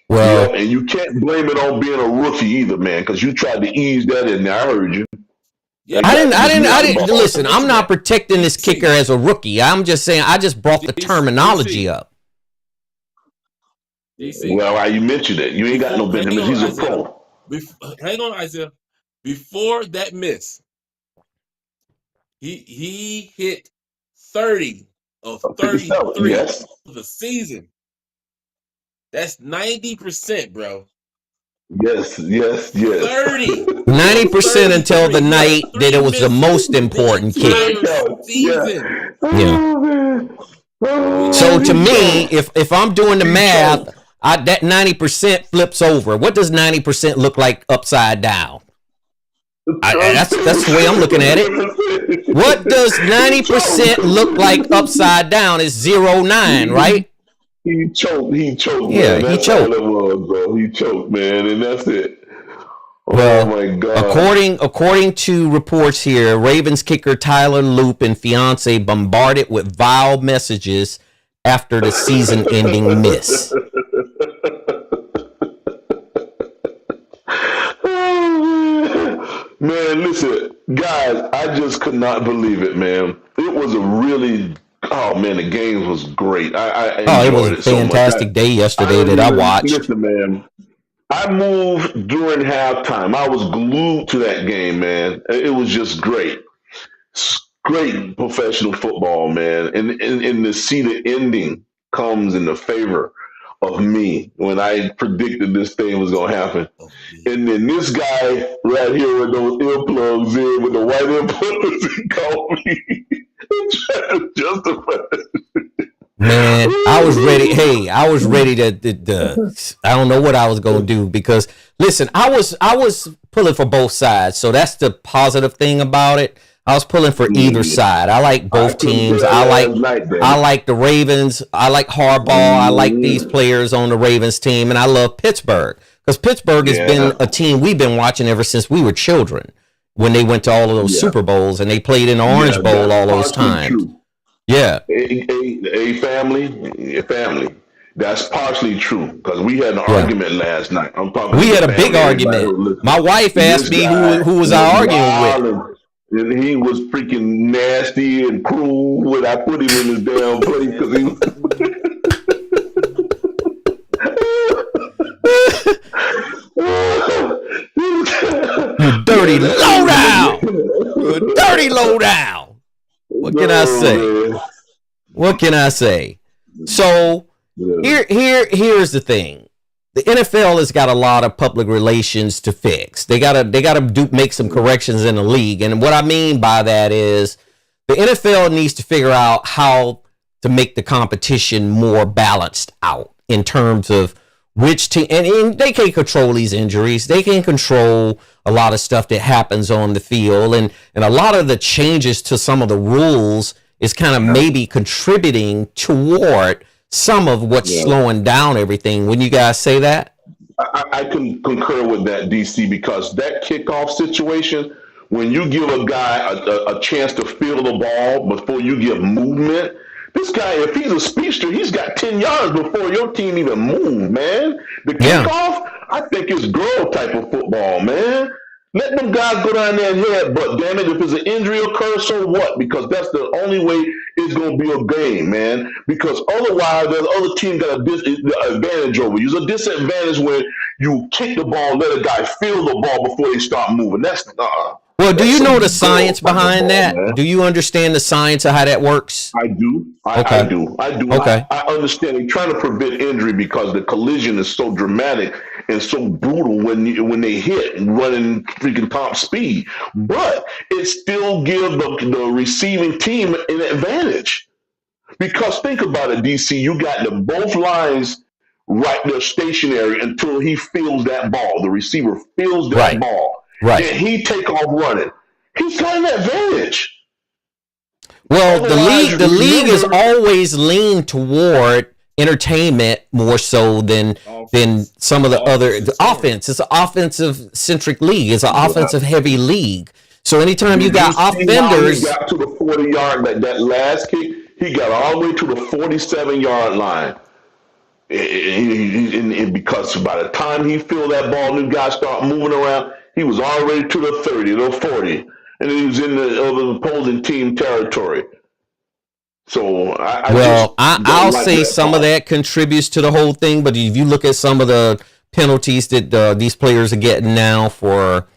Well, and you can't blame it on being a rookie either, man, because you tried to ease that in there. I heard you. Yeah, I didn't listen. I'm not protecting this kicker as a rookie. I'm just saying I just brought the terminology up. DC. Well, you mentioned it. You ain't got no business. He's a pro. Hang on, Isaiah. Before that miss, he hit 30 of 33 of the season. That's 90%, bro. Yes. 30. 90% until the night that it was the most important kick. Season. Yeah. So to me, if I'm doing the math, that 90% flips over. What does 90% look like upside down? That's the way I'm looking at it. What does 90% look like upside down? It's 0.9, right? He choked. Yeah, man. he choked. All it was, bro. He choked, man, and that's it. Well, oh my God. According to reports here, Ravens kicker Tyler Loop and fiance bombarded with vile messages after the season-ending miss. Man, listen, guys, I just could not believe it, man. It was a really, the game was great. It was a fantastic day yesterday that I watched. Listen, man, I moved during halftime. I was glued to that game, man. It was just great. Great professional football, man. And to see the ending comes in the favor of me when I predicted this thing was going to happen. And then this guy right here with those earplugs in, with the white earplugs, he called me and tried to justify it. Man, I was ready. Hey, I was ready to I don't know what I was going to do because, listen, I was pulling for both sides. So that's the positive thing about it. I was pulling for either side. I like both teams. I like the Ravens. I like Harbaugh. I like these players on the Ravens team, and I love Pittsburgh because Pittsburgh has been a team we've been watching ever since we were children. When they went to all of those Super Bowls and they played in the Orange Bowl all those times. True. Yeah. A family. That's partially true because we had an argument last night. We had a big argument. My wife asked me who was I arguing with. And he was freaking nasty and cruel when I put him in his damn place because he was. You dirty lowdown! You dirty lowdown! What can I say? What can I say? So here's the thing. The NFL has got a lot of public relations to fix. They gotta make some corrections in the league. And what I mean by that is the NFL needs to figure out how to make the competition more balanced out in terms of which team, and they can't control these injuries. They can control a lot of stuff that happens on the field, and a lot of the changes to some of the rules is kind of maybe contributing toward some of what's slowing down everything. Wouldn't you guys say that? I can concur with that, DC, because that kickoff situation, when you give a guy a chance to feel the ball before you give movement, this guy, if he's a speedster, he's got 10 yards before your team even move, man. The kickoff, I think it's girl type of football, man. Let them guys go down there and head, but damn it, if it's an injury occurs, so what? Because that's the only way it's going to be a game, man. Because otherwise, the other team got a advantage over you. It's a disadvantage when you kick the ball, let a guy feel the ball before they start moving. That's well, do you know the science behind that? Man. Do you understand the science of how that works? I do. I do. Okay. I understand. They're trying to prevent injury because the collision is so dramatic and so brutal when they hit running freaking top speed. But it still gives the receiving team an advantage. Because think about it, DC. You got both lines right there stationary until he feels that ball. The receiver feels that ball. Right. And he take off running. He's got an advantage. Well, the league is always leaned toward entertainment more so than some of the other offense. It's an offensive centric league. It's an offensive heavy league. So anytime you got offenders, he got to the 40-yard that last kick, he got all the way to the 47-yard line. And because by the time he feel that ball, new guys start moving around. He was already to the 30, the 40, and then he was in the opposing team territory. So I'll say some of that contributes to the whole thing. But if you look at some of the penalties that these players are getting now for,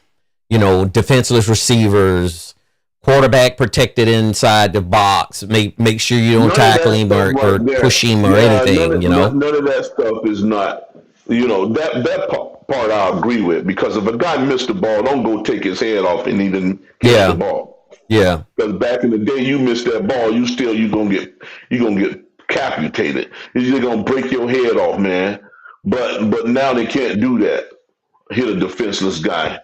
defenseless receivers, quarterback protected inside the box, make sure you don't tackle him or push him or anything. None of that stuff is not. That part I agree with, because if a guy missed the ball, don't go take his head off and even catch the ball. Yeah. Because back in the day, you missed that ball, you're gonna get capitated. You're gonna break your head off, man. But now they can't do that. Hit a defenseless guy.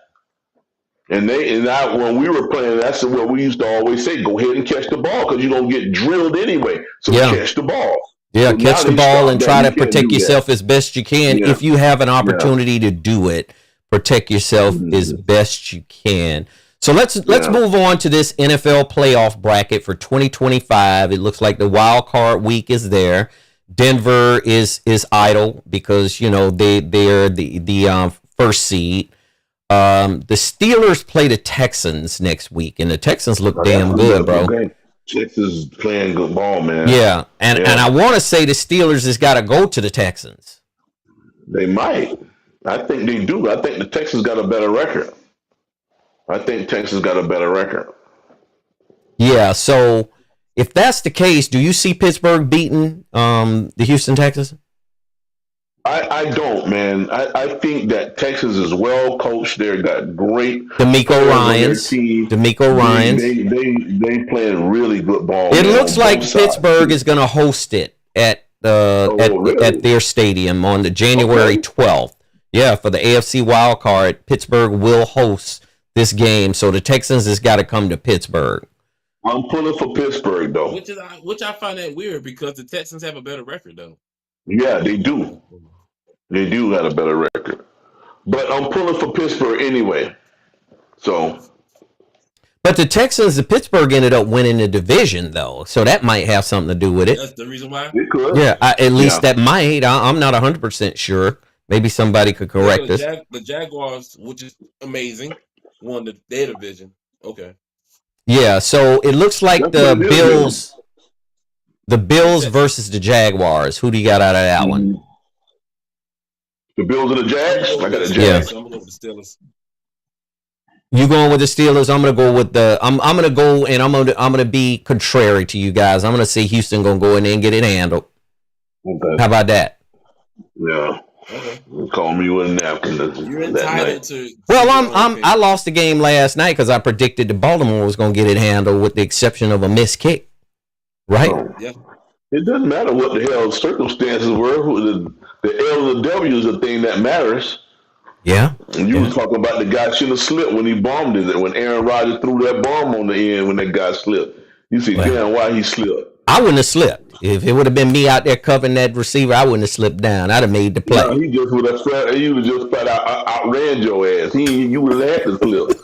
And when we were playing, that's what we used to always say: go ahead and catch the ball because you're gonna get drilled anyway. So catch the ball. Yeah, so catch the ball and try to protect yourself as best you can. Yeah. If you have an opportunity to do it, protect yourself as best you can. So let's move on to this NFL playoff bracket for 2025. It looks like the wild card week is there. Denver is idle because they're the first seed. The Steelers play the Texans next week, and the Texans look damn good, bro. Texas playing good ball, man. Yeah, and I want to say the Steelers has got to go to the Texans. They might. I think they do. I think the Texans got a better record. Yeah, so if that's the case, do you see Pittsburgh beating the Houston Texans? I don't, man. I think that Texas is well coached. They've got great DeMeco Ryans. They playing really good ball. It looks like Pittsburgh is going to host it at their stadium on the January 12th. Yeah, for the AFC wild card, Pittsburgh will host this game. So the Texans has got to come to Pittsburgh. I'm pulling for Pittsburgh, though. Which I find that weird because the Texans have a better record, though. Yeah, they do. They do have a better record. But I'm pulling for Pittsburgh anyway. So. But the Pittsburgh ended up winning the division, though. So that might have something to do with it. That's the reason why? It could. Yeah, at least that might. I'm not 100% sure. Maybe somebody could correct us. The Jaguars, which is amazing, won their division. Okay. Yeah, so it looks like the Bills versus the Jaguars. Who do you got out of that one? The Bills and the Jags? I got the Jags. Yeah. So I'm going to go with the Steelers. You going with the Steelers? I'm gonna go with I'm gonna go and I'm gonna be contrary to you guys. I'm gonna say Houston gonna go in there and get it handled. Okay. How about that? Yeah. Okay. Call me with a napkin. You're entitled to. Well, I lost the game last night because I predicted that Baltimore was gonna get it handled, with the exception of a missed kick. Right? Oh. Yeah. It doesn't matter what the hell circumstances were. The L and the W is the thing that matters. Yeah. And you was talking about the guy should have slipped when he bombed it. When Aaron Rodgers threw that bomb on the end when that guy slipped. You see, damn, why he slipped. I wouldn't have slipped. If it would have been me out there covering that receiver, I wouldn't have slipped down. I'd have made the play. No, he just would have flat out outran your ass. You would have had to slip.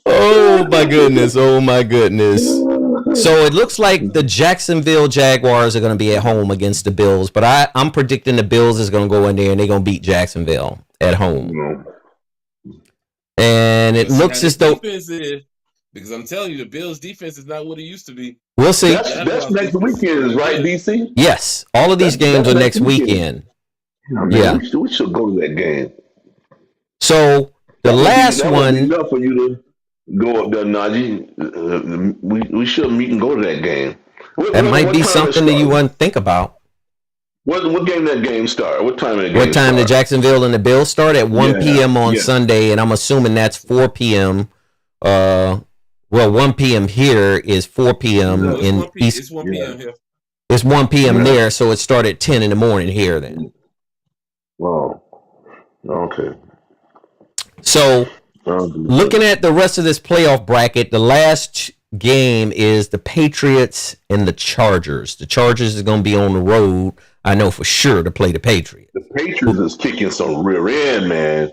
Oh my goodness. Oh my goodness. So it looks like the Jacksonville Jaguars are going to be at home against the Bills, but I'm predicting the Bills is going to go in there and they're going to beat Jacksonville at home. And it looks as though, because I'm telling you, the Bills' defense is not what it used to be. We'll see. That's next weekend, right, DC? Yes, all of these games are next weekend. Yeah, we should go to that game. So the last one, enough for you to go up there, Najee. We should meet and go to that game. That might be something that you want to think about. What game that game start? What time the game What time start? the Jacksonville and the Bills start? At 1 p.m. on Sunday, and I'm assuming that's 4 p.m. 1 p.m. here is 4 p.m. in East. It's 1 p.m. here. It's 1 p.m. there, so it started at 10 in the morning here then. Wow. Okay. So, looking at the rest of this playoff bracket, the last game is the Patriots and the Chargers. The Chargers is going to be on the road, I know for sure, to play the Patriots. The Patriots is kicking some rear end, man.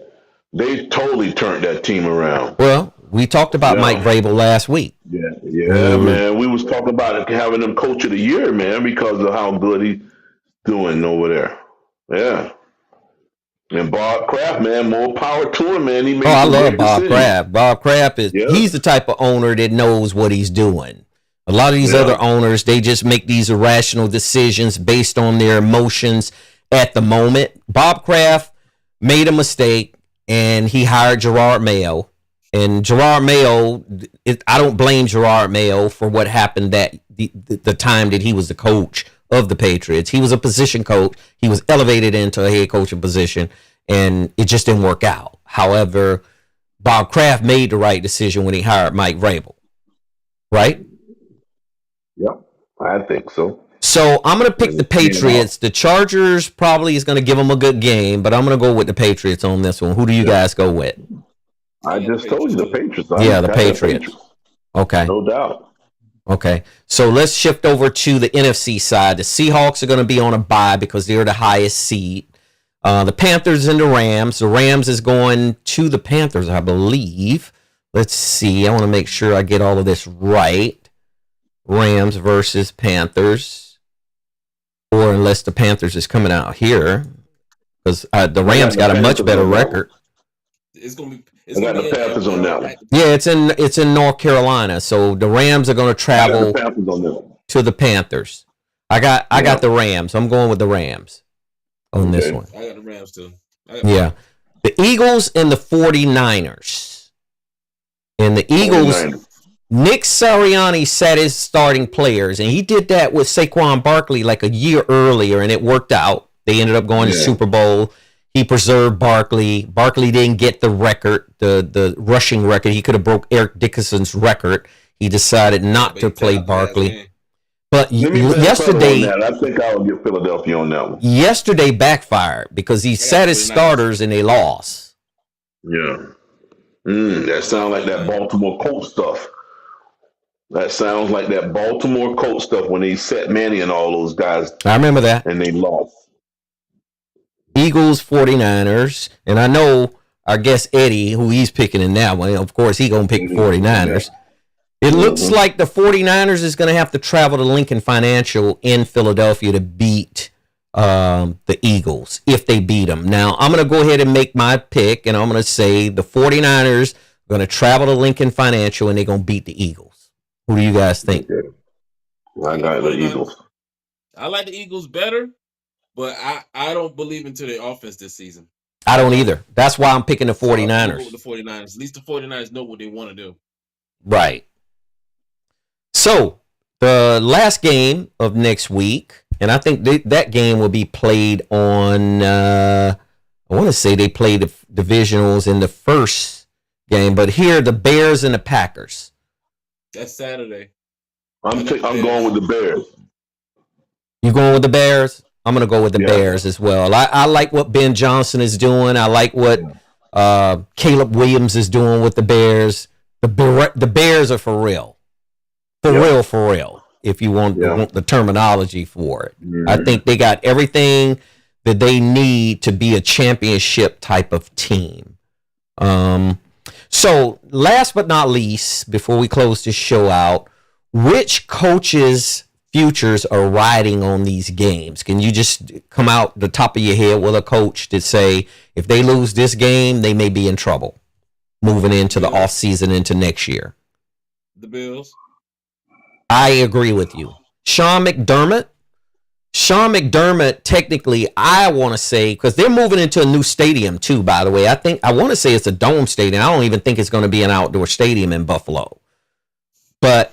They totally turned that team around. Well, we talked about Mike Vrabel last week. Yeah, man. We was talking about having him coach of the year, man, because of how good he's doing over there. Yeah. And Bob Kraft, man, more power to him, man. He I love Bob Kraft. Bob Kraft he's the type of owner that knows what he's doing. A lot of these other owners, they just make these irrational decisions based on their emotions at the moment. Bob Kraft made a mistake, and he hired Gerard Mayo. And Gerard Mayo, I don't blame Gerard Mayo for what happened that the time that he was the coach of the Patriots. He was a position coach. He was elevated into a head coaching position, and it just didn't work out. However, Bob Kraft made the right decision when he hired Mike Vrabel. Right? Yep, I think so. So I'm going to pick the Patriots. The Chargers probably is going to give them a good game, but I'm going to go with the Patriots on this one. Who do you guys go with? I just told you the Patriots. The Patriots. Okay. No doubt. Okay. So let's shift over to the NFC side. The Seahawks are going to be on a bye because they're the highest seed. The Panthers and the Rams. The Rams is going to the Panthers, I believe. Let's see. I want to make sure I get all of this right. Rams versus Panthers. Or unless the Panthers is coming out here. Because the Rams got a much better record. It's going to be... I got the Panthers on that one. Yeah, it's in North Carolina. So the Rams are going to travel to the Panthers. I got the Rams. I'm going with the Rams on this one. I got the Rams too. Yeah. The Eagles and the 49ers. And the Eagles, 49ers. Nick Sirianni sat his starting players, and he did that with Saquon Barkley like a year earlier, and it worked out. They ended up going to Super Bowl. He preserved Barkley. Barkley didn't get the record, the rushing record. He could have broke Eric Dickerson's record. He decided not to play Barkley. But Let me yesterday, on that. I think I'll get Philadelphia on that one. Yesterday backfired because he sat his starters and they lost. Yeah. That sounds like that Baltimore Colts stuff. That sounds like that Baltimore Colts stuff when they set Manny and all those guys. I remember that. And they lost. Eagles, 49ers. And I know our guest Eddie, who he's picking in that one. Of course, he's going to pick 49ers. It looks like the 49ers is going to have to travel to Lincoln Financial in Philadelphia to beat the Eagles if they beat them. Now, I'm going to go ahead and make my pick, and I'm going to say the 49ers are going to travel to Lincoln Financial, and they're going to beat the Eagles. Who do you guys think? I got the Eagles. I like the Eagles better, but I don't believe into their offense this season. I don't either. That's why I'm picking the 49ers. The 49ers. At least the 49ers know what they want to do. Right. So, the last game of next week, and I think that game will be played on, I want to say they played the divisionals in the first game, but here, the Bears and the Packers. That's Saturday. I'm going with the Bears. You going with the Bears? I'm going to go with the Bears as well. I like what Ben Johnson is doing. I like what Caleb Williams is doing with the Bears. The Bears are for real. For real, if you want the terminology for it. Mm-hmm. I think they got everything that they need to be a championship type of team. So, last but not least, before we close this show out, which coaches' futures are riding on these games? Can you just come out the top of your head with a coach to say, if they lose this game, they may be in trouble moving into the offseason into next year? The Bills. I agree with you. Sean McDermott, technically, I want to say, because they're moving into a new stadium too, by the way. I want to say it's a dome stadium. I don't even think it's going to be an outdoor stadium in Buffalo. But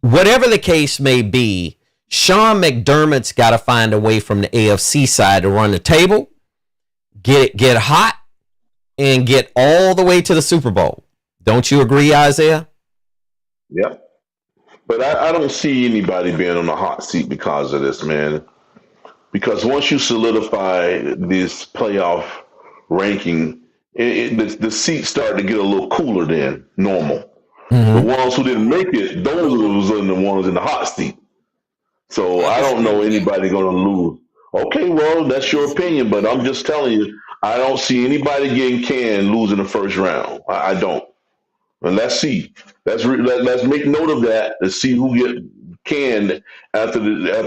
whatever the case may be, Sean McDermott's got to find a way from the AFC side to run the table, get hot, and get all the way to the Super Bowl. Don't you agree, Isaiah? Yep. But I don't see anybody being on the hot seat because of this, man. Because once you solidify this playoff ranking, the seats start to get a little cooler than normal. Mm-hmm. The ones who didn't make it, those are the ones in the hot seat. So I don't know anybody going to lose. Okay, well, that's your opinion, but I'm just telling you, I don't see anybody getting canned losing the first round. I don't. And let's see. Let's make note of that and see who get canned after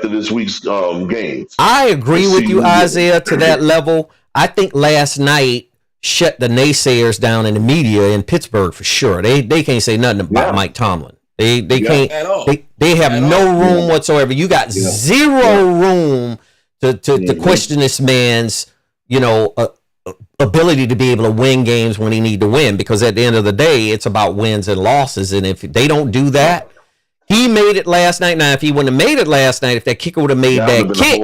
this week's games. I agree with you, Isaiah, to that level. I think last night shut the naysayers down in the media in Pittsburgh for sure. They can't say nothing about Mike Tomlin. They can't at all. They have no room whatsoever. You got zero room to question this man's ability to be able to win games when he need to win, because at the end of the day, it's about wins and losses. And if they don't do that, he made it last night. Now, if he wouldn't have made it last night, if that kicker would have made that kick,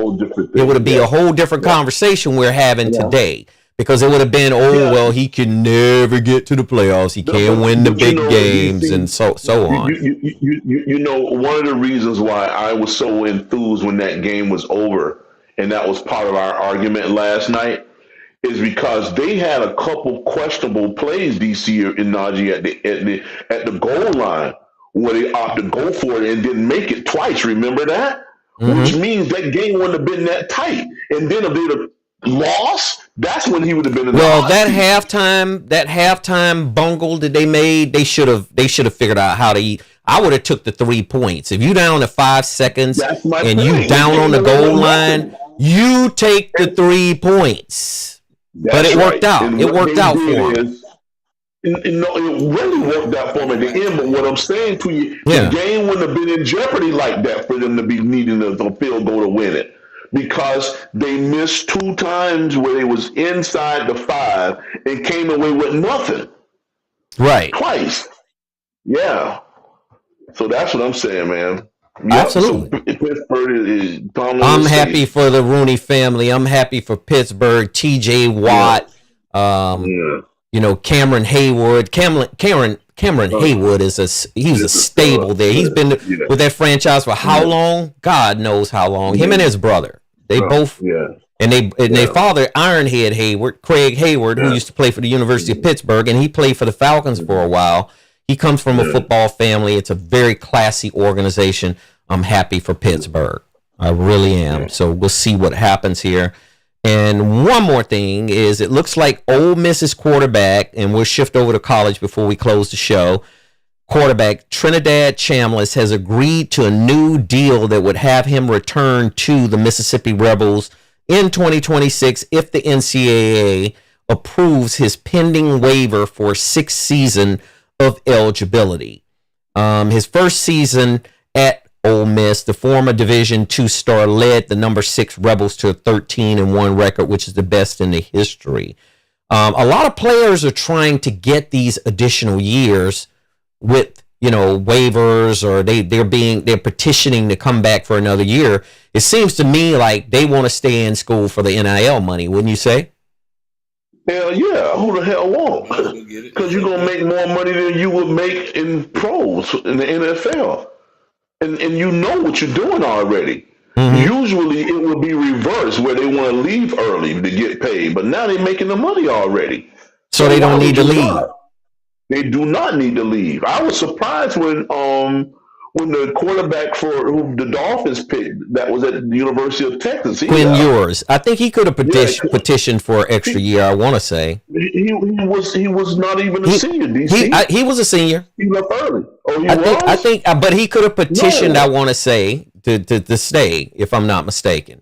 it would have been a whole different conversation we're having today, because it would have been, well, he can never get to the playoffs. He can't win the big games and so on. One of the reasons why I was so enthused when that game was over, and that was part of our argument last night, is because they had a couple questionable plays, DC and Najee, at the goal line where they opted to go for it and didn't make it twice. Remember that? Mm-hmm. Which means that game wouldn't have been that tight. And then if they'd have lost, that's when he would have been in the that halftime bungle that they made, they should have figured out how to eat. I would have took the 3 points. If you down to 5 seconds and you down on the goal line, you take the 3 points. But it worked out. It worked out for him. It really worked out for him at the end. But what I'm saying to you, the game wouldn't have been in jeopardy like that for them to be needing a field goal to win it, because they missed 2 times where they was inside the 5 and came away with nothing. Right. Twice. Yeah. So that's what I'm saying, man. Absolutely. So I'm happy for the Rooney family. I'm happy for Pittsburgh. TJ Watt. Cameron Hayward. Cameron Cameron Haywood is he's a stable there. He's been with that franchise for how long? God knows how long. Him and his brother, they both, and their father, Ironhead Hayward, Craig Hayward, who used to play for the University of Pittsburgh, and he played for the Falcons for a while. He comes from a football family. It's a very classy organization. I'm happy for Pittsburgh. I really am. So we'll see what happens here. And one more thing is it looks like Ole Miss's quarterback, and we'll shift over to college before we close the show. Quarterback Trinidad Chambliss has agreed to a new deal that would have him return to the Mississippi Rebels in 2026 if the NCAA approves his pending waiver for 6th season of eligibility. His first season at Ole Miss, the former Division II star led the number 6 Rebels to a 13-1 record, which is the best in the history. A lot of players are trying to get these additional years with, waivers, or they're petitioning to come back for another year. It seems to me like they want to stay in school for the NIL money, wouldn't you say? Hell yeah, who the hell won't? Because you're going to make more money than you would make in pros, in the NFL. And you know what you're doing already. Usually it would be reversed where they want to leave early to get paid, but now they're making the money already. So they don't need to leave. They do not need to leave. I was surprised when the quarterback for who the Dolphins picked, that was at the University of Texas. Quinn Ewers. I think he could have petitioned for an extra year, I want to say. He was not even a senior, DC. He was a senior. He left early. Oh, I think, but he could have petitioned, I want to say, to stay, if I'm not mistaken.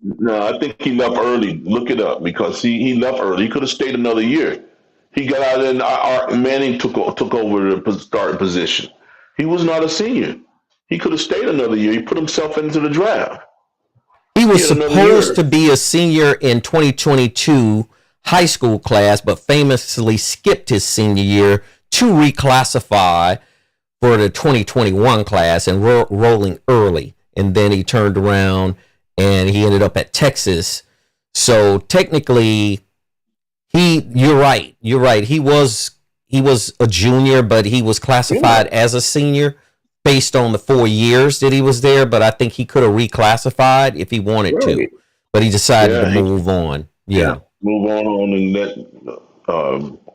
No, I think he left early. Look it up, because he left early. He could have stayed another year. He got out and Art Manning took over the starting position. He was not a senior. He could have stayed another year. He put himself into the draft. He was supposed to be a senior in 2022 high school class, but famously skipped his senior year to reclassify for the 2021 class and rolling early. And then he turned around and he ended up at Texas. So technically, you're right. He was a junior, but he was classified as a senior based on the 4 years that he was there. But I think he could have reclassified if he wanted to. But he decided to move on. Move on and let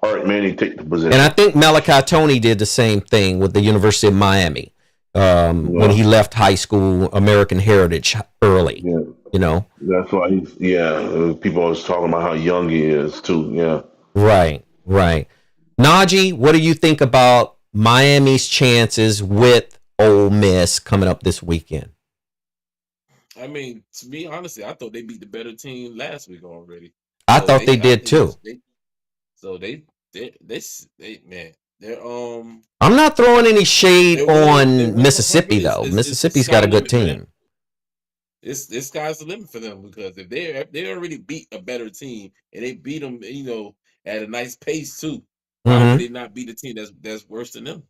Art Manning take the position. And I think Malachi Toney did the same thing with the University of Miami when he left high school, American Heritage early. That's why people always talking about how young he is too. Right. Najee, what do you think about Miami's chances with Ole Miss coming up this weekend? I mean, to be honest, I thought they beat the better team last week already. I thought they did too. They're I'm not throwing any shade on Mississippi though. Mississippi's got a good team. It's sky's the limit for them, because if they already beat a better team and they beat them, at a nice pace too. Why would they not beat a team that's worse than them?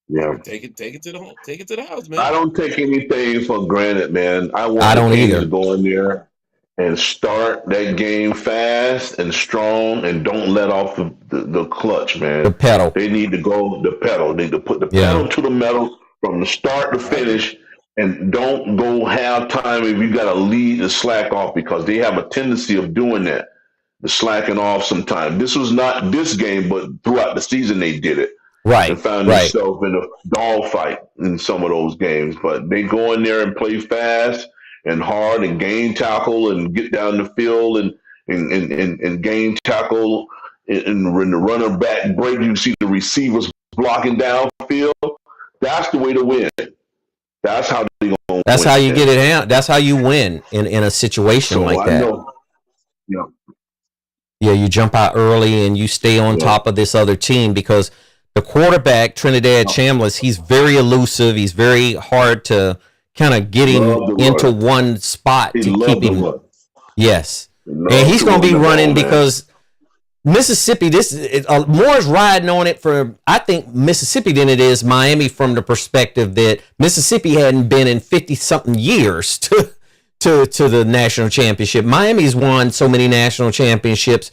Yeah, take it to the house, man. I don't take anything for granted, man. I want to go in there and start that game fast and strong, and don't let off the clutch, man. The pedal. They need to go the pedal. They need to put the pedal to the metal from the start to finish, and don't go halftime if you got to lead and slack off, because they have a tendency of doing that. The slacking off sometimes. This was not this game, but throughout the season they did it. Right. And found themselves in a dogfight in some of those games. But they go in there and play fast and hard and gain tackle and get down the field and gain tackle. And when the runner back break, you see the receivers blocking downfield. That's the way to win. That's how they going. That's how you get it out. That's how you win in a situation like that. Yeah, you jump out early and you stay on top of this other team, because the quarterback, Trinidad Chambliss, he's very elusive. He's very hard to kind of get him into one spot to keep him. Yes. And he's going to be running because Mississippi, more is riding on it for, I think, Mississippi than it is Miami, from the perspective that Mississippi hadn't been in 50-something years to the national championship. Miami's won so many national championships.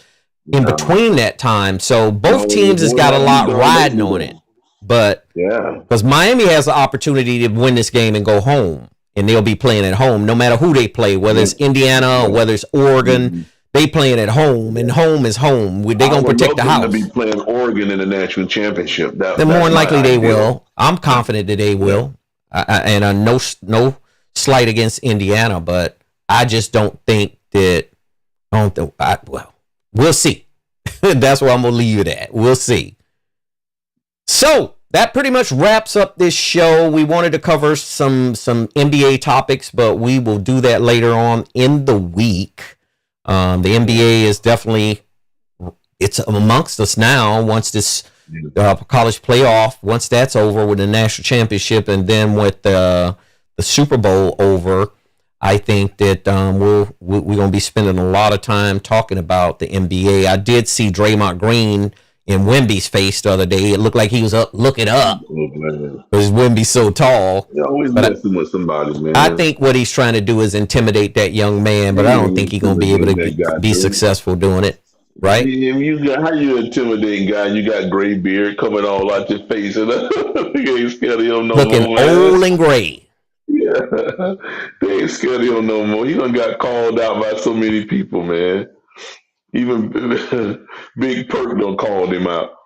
in between that time. So both teams has One got a might lot be riding dominating on them. it. But Yeah. because Miami has the opportunity to win this game and go home, and they'll be playing at home no matter who they play, whether it's Indiana or whether it's Oregon. They playing at home, and home is home. They're going to protect the house. To be playing Oregon in the national championship. Then more than likely they will. I'm confident that they will. And no slight against Indiana, but I just don't think that. Well, we'll see. That's where I'm going to leave it at. We'll see. So that pretty much wraps up this show. We wanted to cover some NBA topics, but we will do that later on in the week. The NBA is definitely, it's amongst us now. Once this college playoff, once that's over with the national championship, and then with the Super Bowl over, I think that we're going to be spending a lot of time talking about the NBA. I did see Draymond Green in Wemby's face the other day. It looked like he was up looking up because Wemby's so tall. You're always messing with somebody, man. I think what he's trying to do is intimidate that young man, but I don't think he's going to be able to be successful doing it. Right? How you intimidating guy? You got gray beard coming all out your face, and you ain't scared of him no looking more. Looking old and gray. Yeah, they ain't scared of him no more. He done got called out by so many people, man. Even Big Perk done called him out.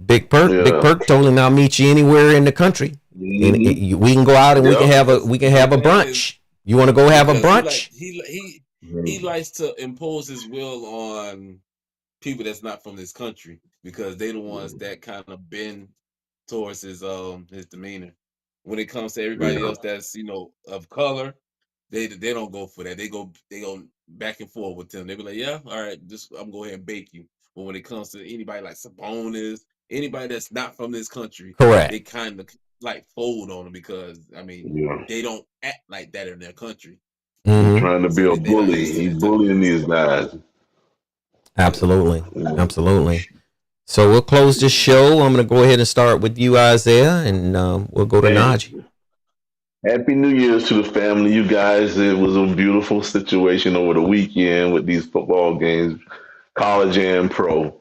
Big Perk told him, "I'll meet you anywhere in the country, and we can go out and we can have a brunch. You want to go have a brunch?" He likes to impose his will on people that's not from this country because they the ones that kind of bend towards his demeanor. When it comes to everybody else that's of color, they don't go for that. They go back and forth with them. They be like, yeah, all right, I'm go ahead and bake you. But when it comes to anybody like Sabonis, anybody that's not from this country, correct, they kind of like fold on them because they don't act like that in their country. Mm-hmm. Trying to be a bully. He's bullying these guys. Absolutely. Absolutely. So we'll close this show. I'm going to go ahead and start with you, Isaiah, and we'll go to Najee. Happy New Year's to the family, you guys. It was a beautiful situation over the weekend with these football games, college and pro.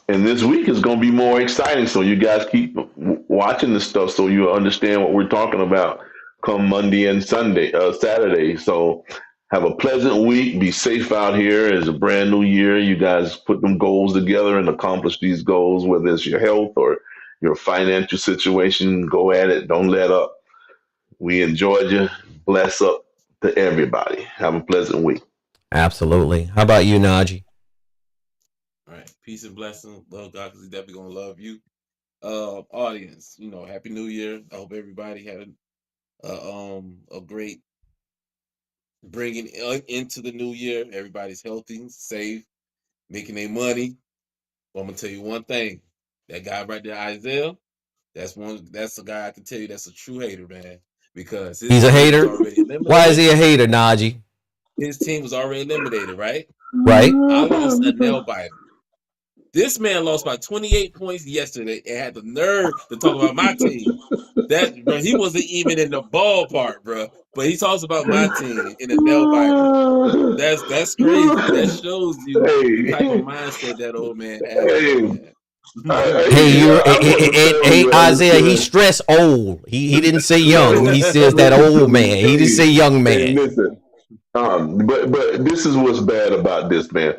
And this week is going to be more exciting, so you guys keep watching this stuff so you understand what we're talking about come Monday and Saturday. So have a pleasant week. Be safe out here. It's a brand new year. You guys put them goals together and accomplish these goals, whether it's your health or your financial situation. Go at it. Don't let up. We enjoyed you. Bless up to everybody. Have a pleasant week. Absolutely. How about you, Najee? All right. Peace and blessing. Love God, because He's definitely going to love you. Audience, Happy New Year. I hope everybody had a great bringing into the new year. Everybody's healthy, safe, making their money. But I'm gonna tell you one thing: that guy right there, Isaiah, that's a guy I can tell you that's a true hater, man. Because he's a hater. Why is he a hater, Najee? His team was already eliminated, right? Right. I lost a nail biter. This man lost by 28 points yesterday and had the nerve to talk about my team. Bro, he wasn't even in the ballpark, bro. But he talks about my team in a nail biter. That's crazy. That shows you the type of mindset that old man has. Hey, Isaiah, he stressed old. He didn't say young. He says that old man. He didn't say young man. Hey, listen, but this is what's bad about this, man.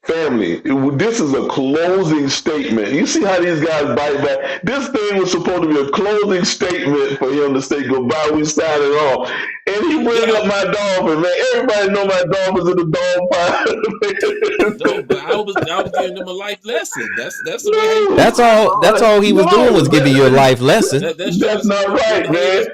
Family, this is a closing statement. You see how these guys bite back? This thing was supposed to be a closing statement for him to say goodbye. We signing off. And he bring up my Dolphins, man. Everybody know my Dolphins are the dog pile. No, but I was giving them a life lesson. That's the way. That's all he was doing was giving you a life lesson. That's not right, man.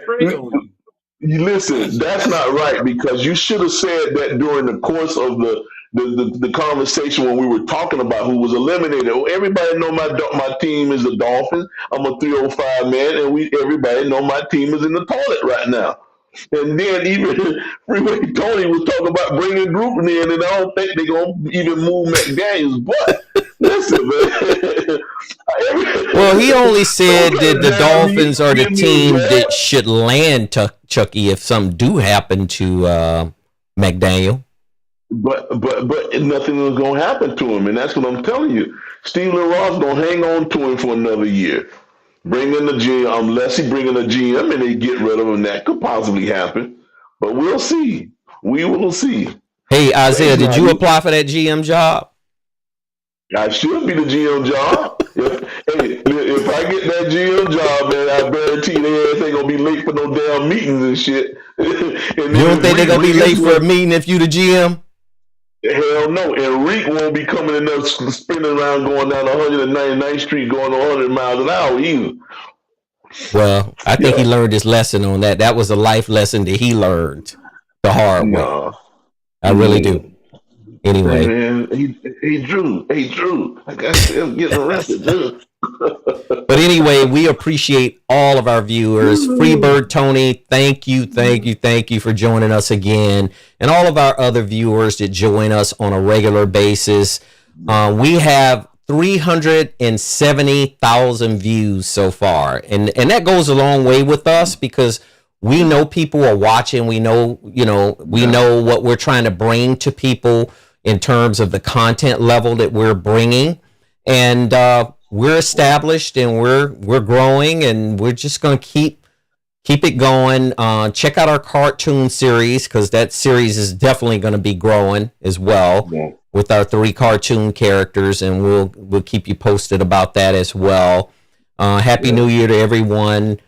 Listen, that's not right, because you should have said that during the course of the conversation when we were talking about who was eliminated. Everybody know my team is the Dolphins. I'm a 305 man, and everybody know my team is in the toilet right now. And then even Freeway Tony was talking about bringing Gruden in, and I don't think they're going to even move McDaniel's. But listen, man. Well, he only said that the Dolphins are the team that should land Chucky if something do happen to McDaniel. but nothing was gonna happen to him, and that's what I'm telling you. Stephen Ross gonna hang on to him for another year. Bring in the GM unless he bring in a GM and they get rid of him. That could possibly happen, but we'll see. We will see. Hey, Isaiah, did you apply for that GM job? I should be the GM job. If I get that GM job, man, I guarantee their ass ain't gonna be late for no damn meetings and shit. And you don't think they're gonna be late for a meeting if you the GM? Hell no. And Reek won't be coming in there spinning around going down 199th Street going 100 miles an hour either. Well, I think he learned his lesson on that. That was a life lesson that he learned the hard way. I really do. Anyway, man, he drew. I got him getting arrested. But anyway, we appreciate all of our viewers. Freebird Tony, thank you for joining us again, and all of our other viewers that join us on a regular basis. We have 370,000 views so far, and that goes a long way with us because we know people are watching. We know, we know what we're trying to bring to people in terms of the content level that we're bringing, and we're established and we're growing, and we're just going to keep it going. Check out our cartoon series because that series is definitely going to be growing as well with our 3 cartoon characters, and we'll keep you posted about that as well. Happy New Year to everyone.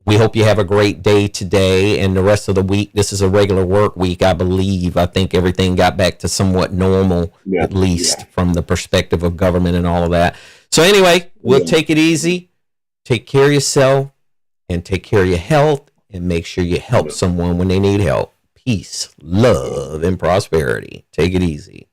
We hope you have a great day today and the rest of the week. This is a regular work week, I believe. I think everything got back to somewhat normal, at least from the perspective of government and all of that. So anyway, we'll take it easy. Take care of yourself and take care of your health and make sure you help someone when they need help. Peace, love, and prosperity. Take it easy.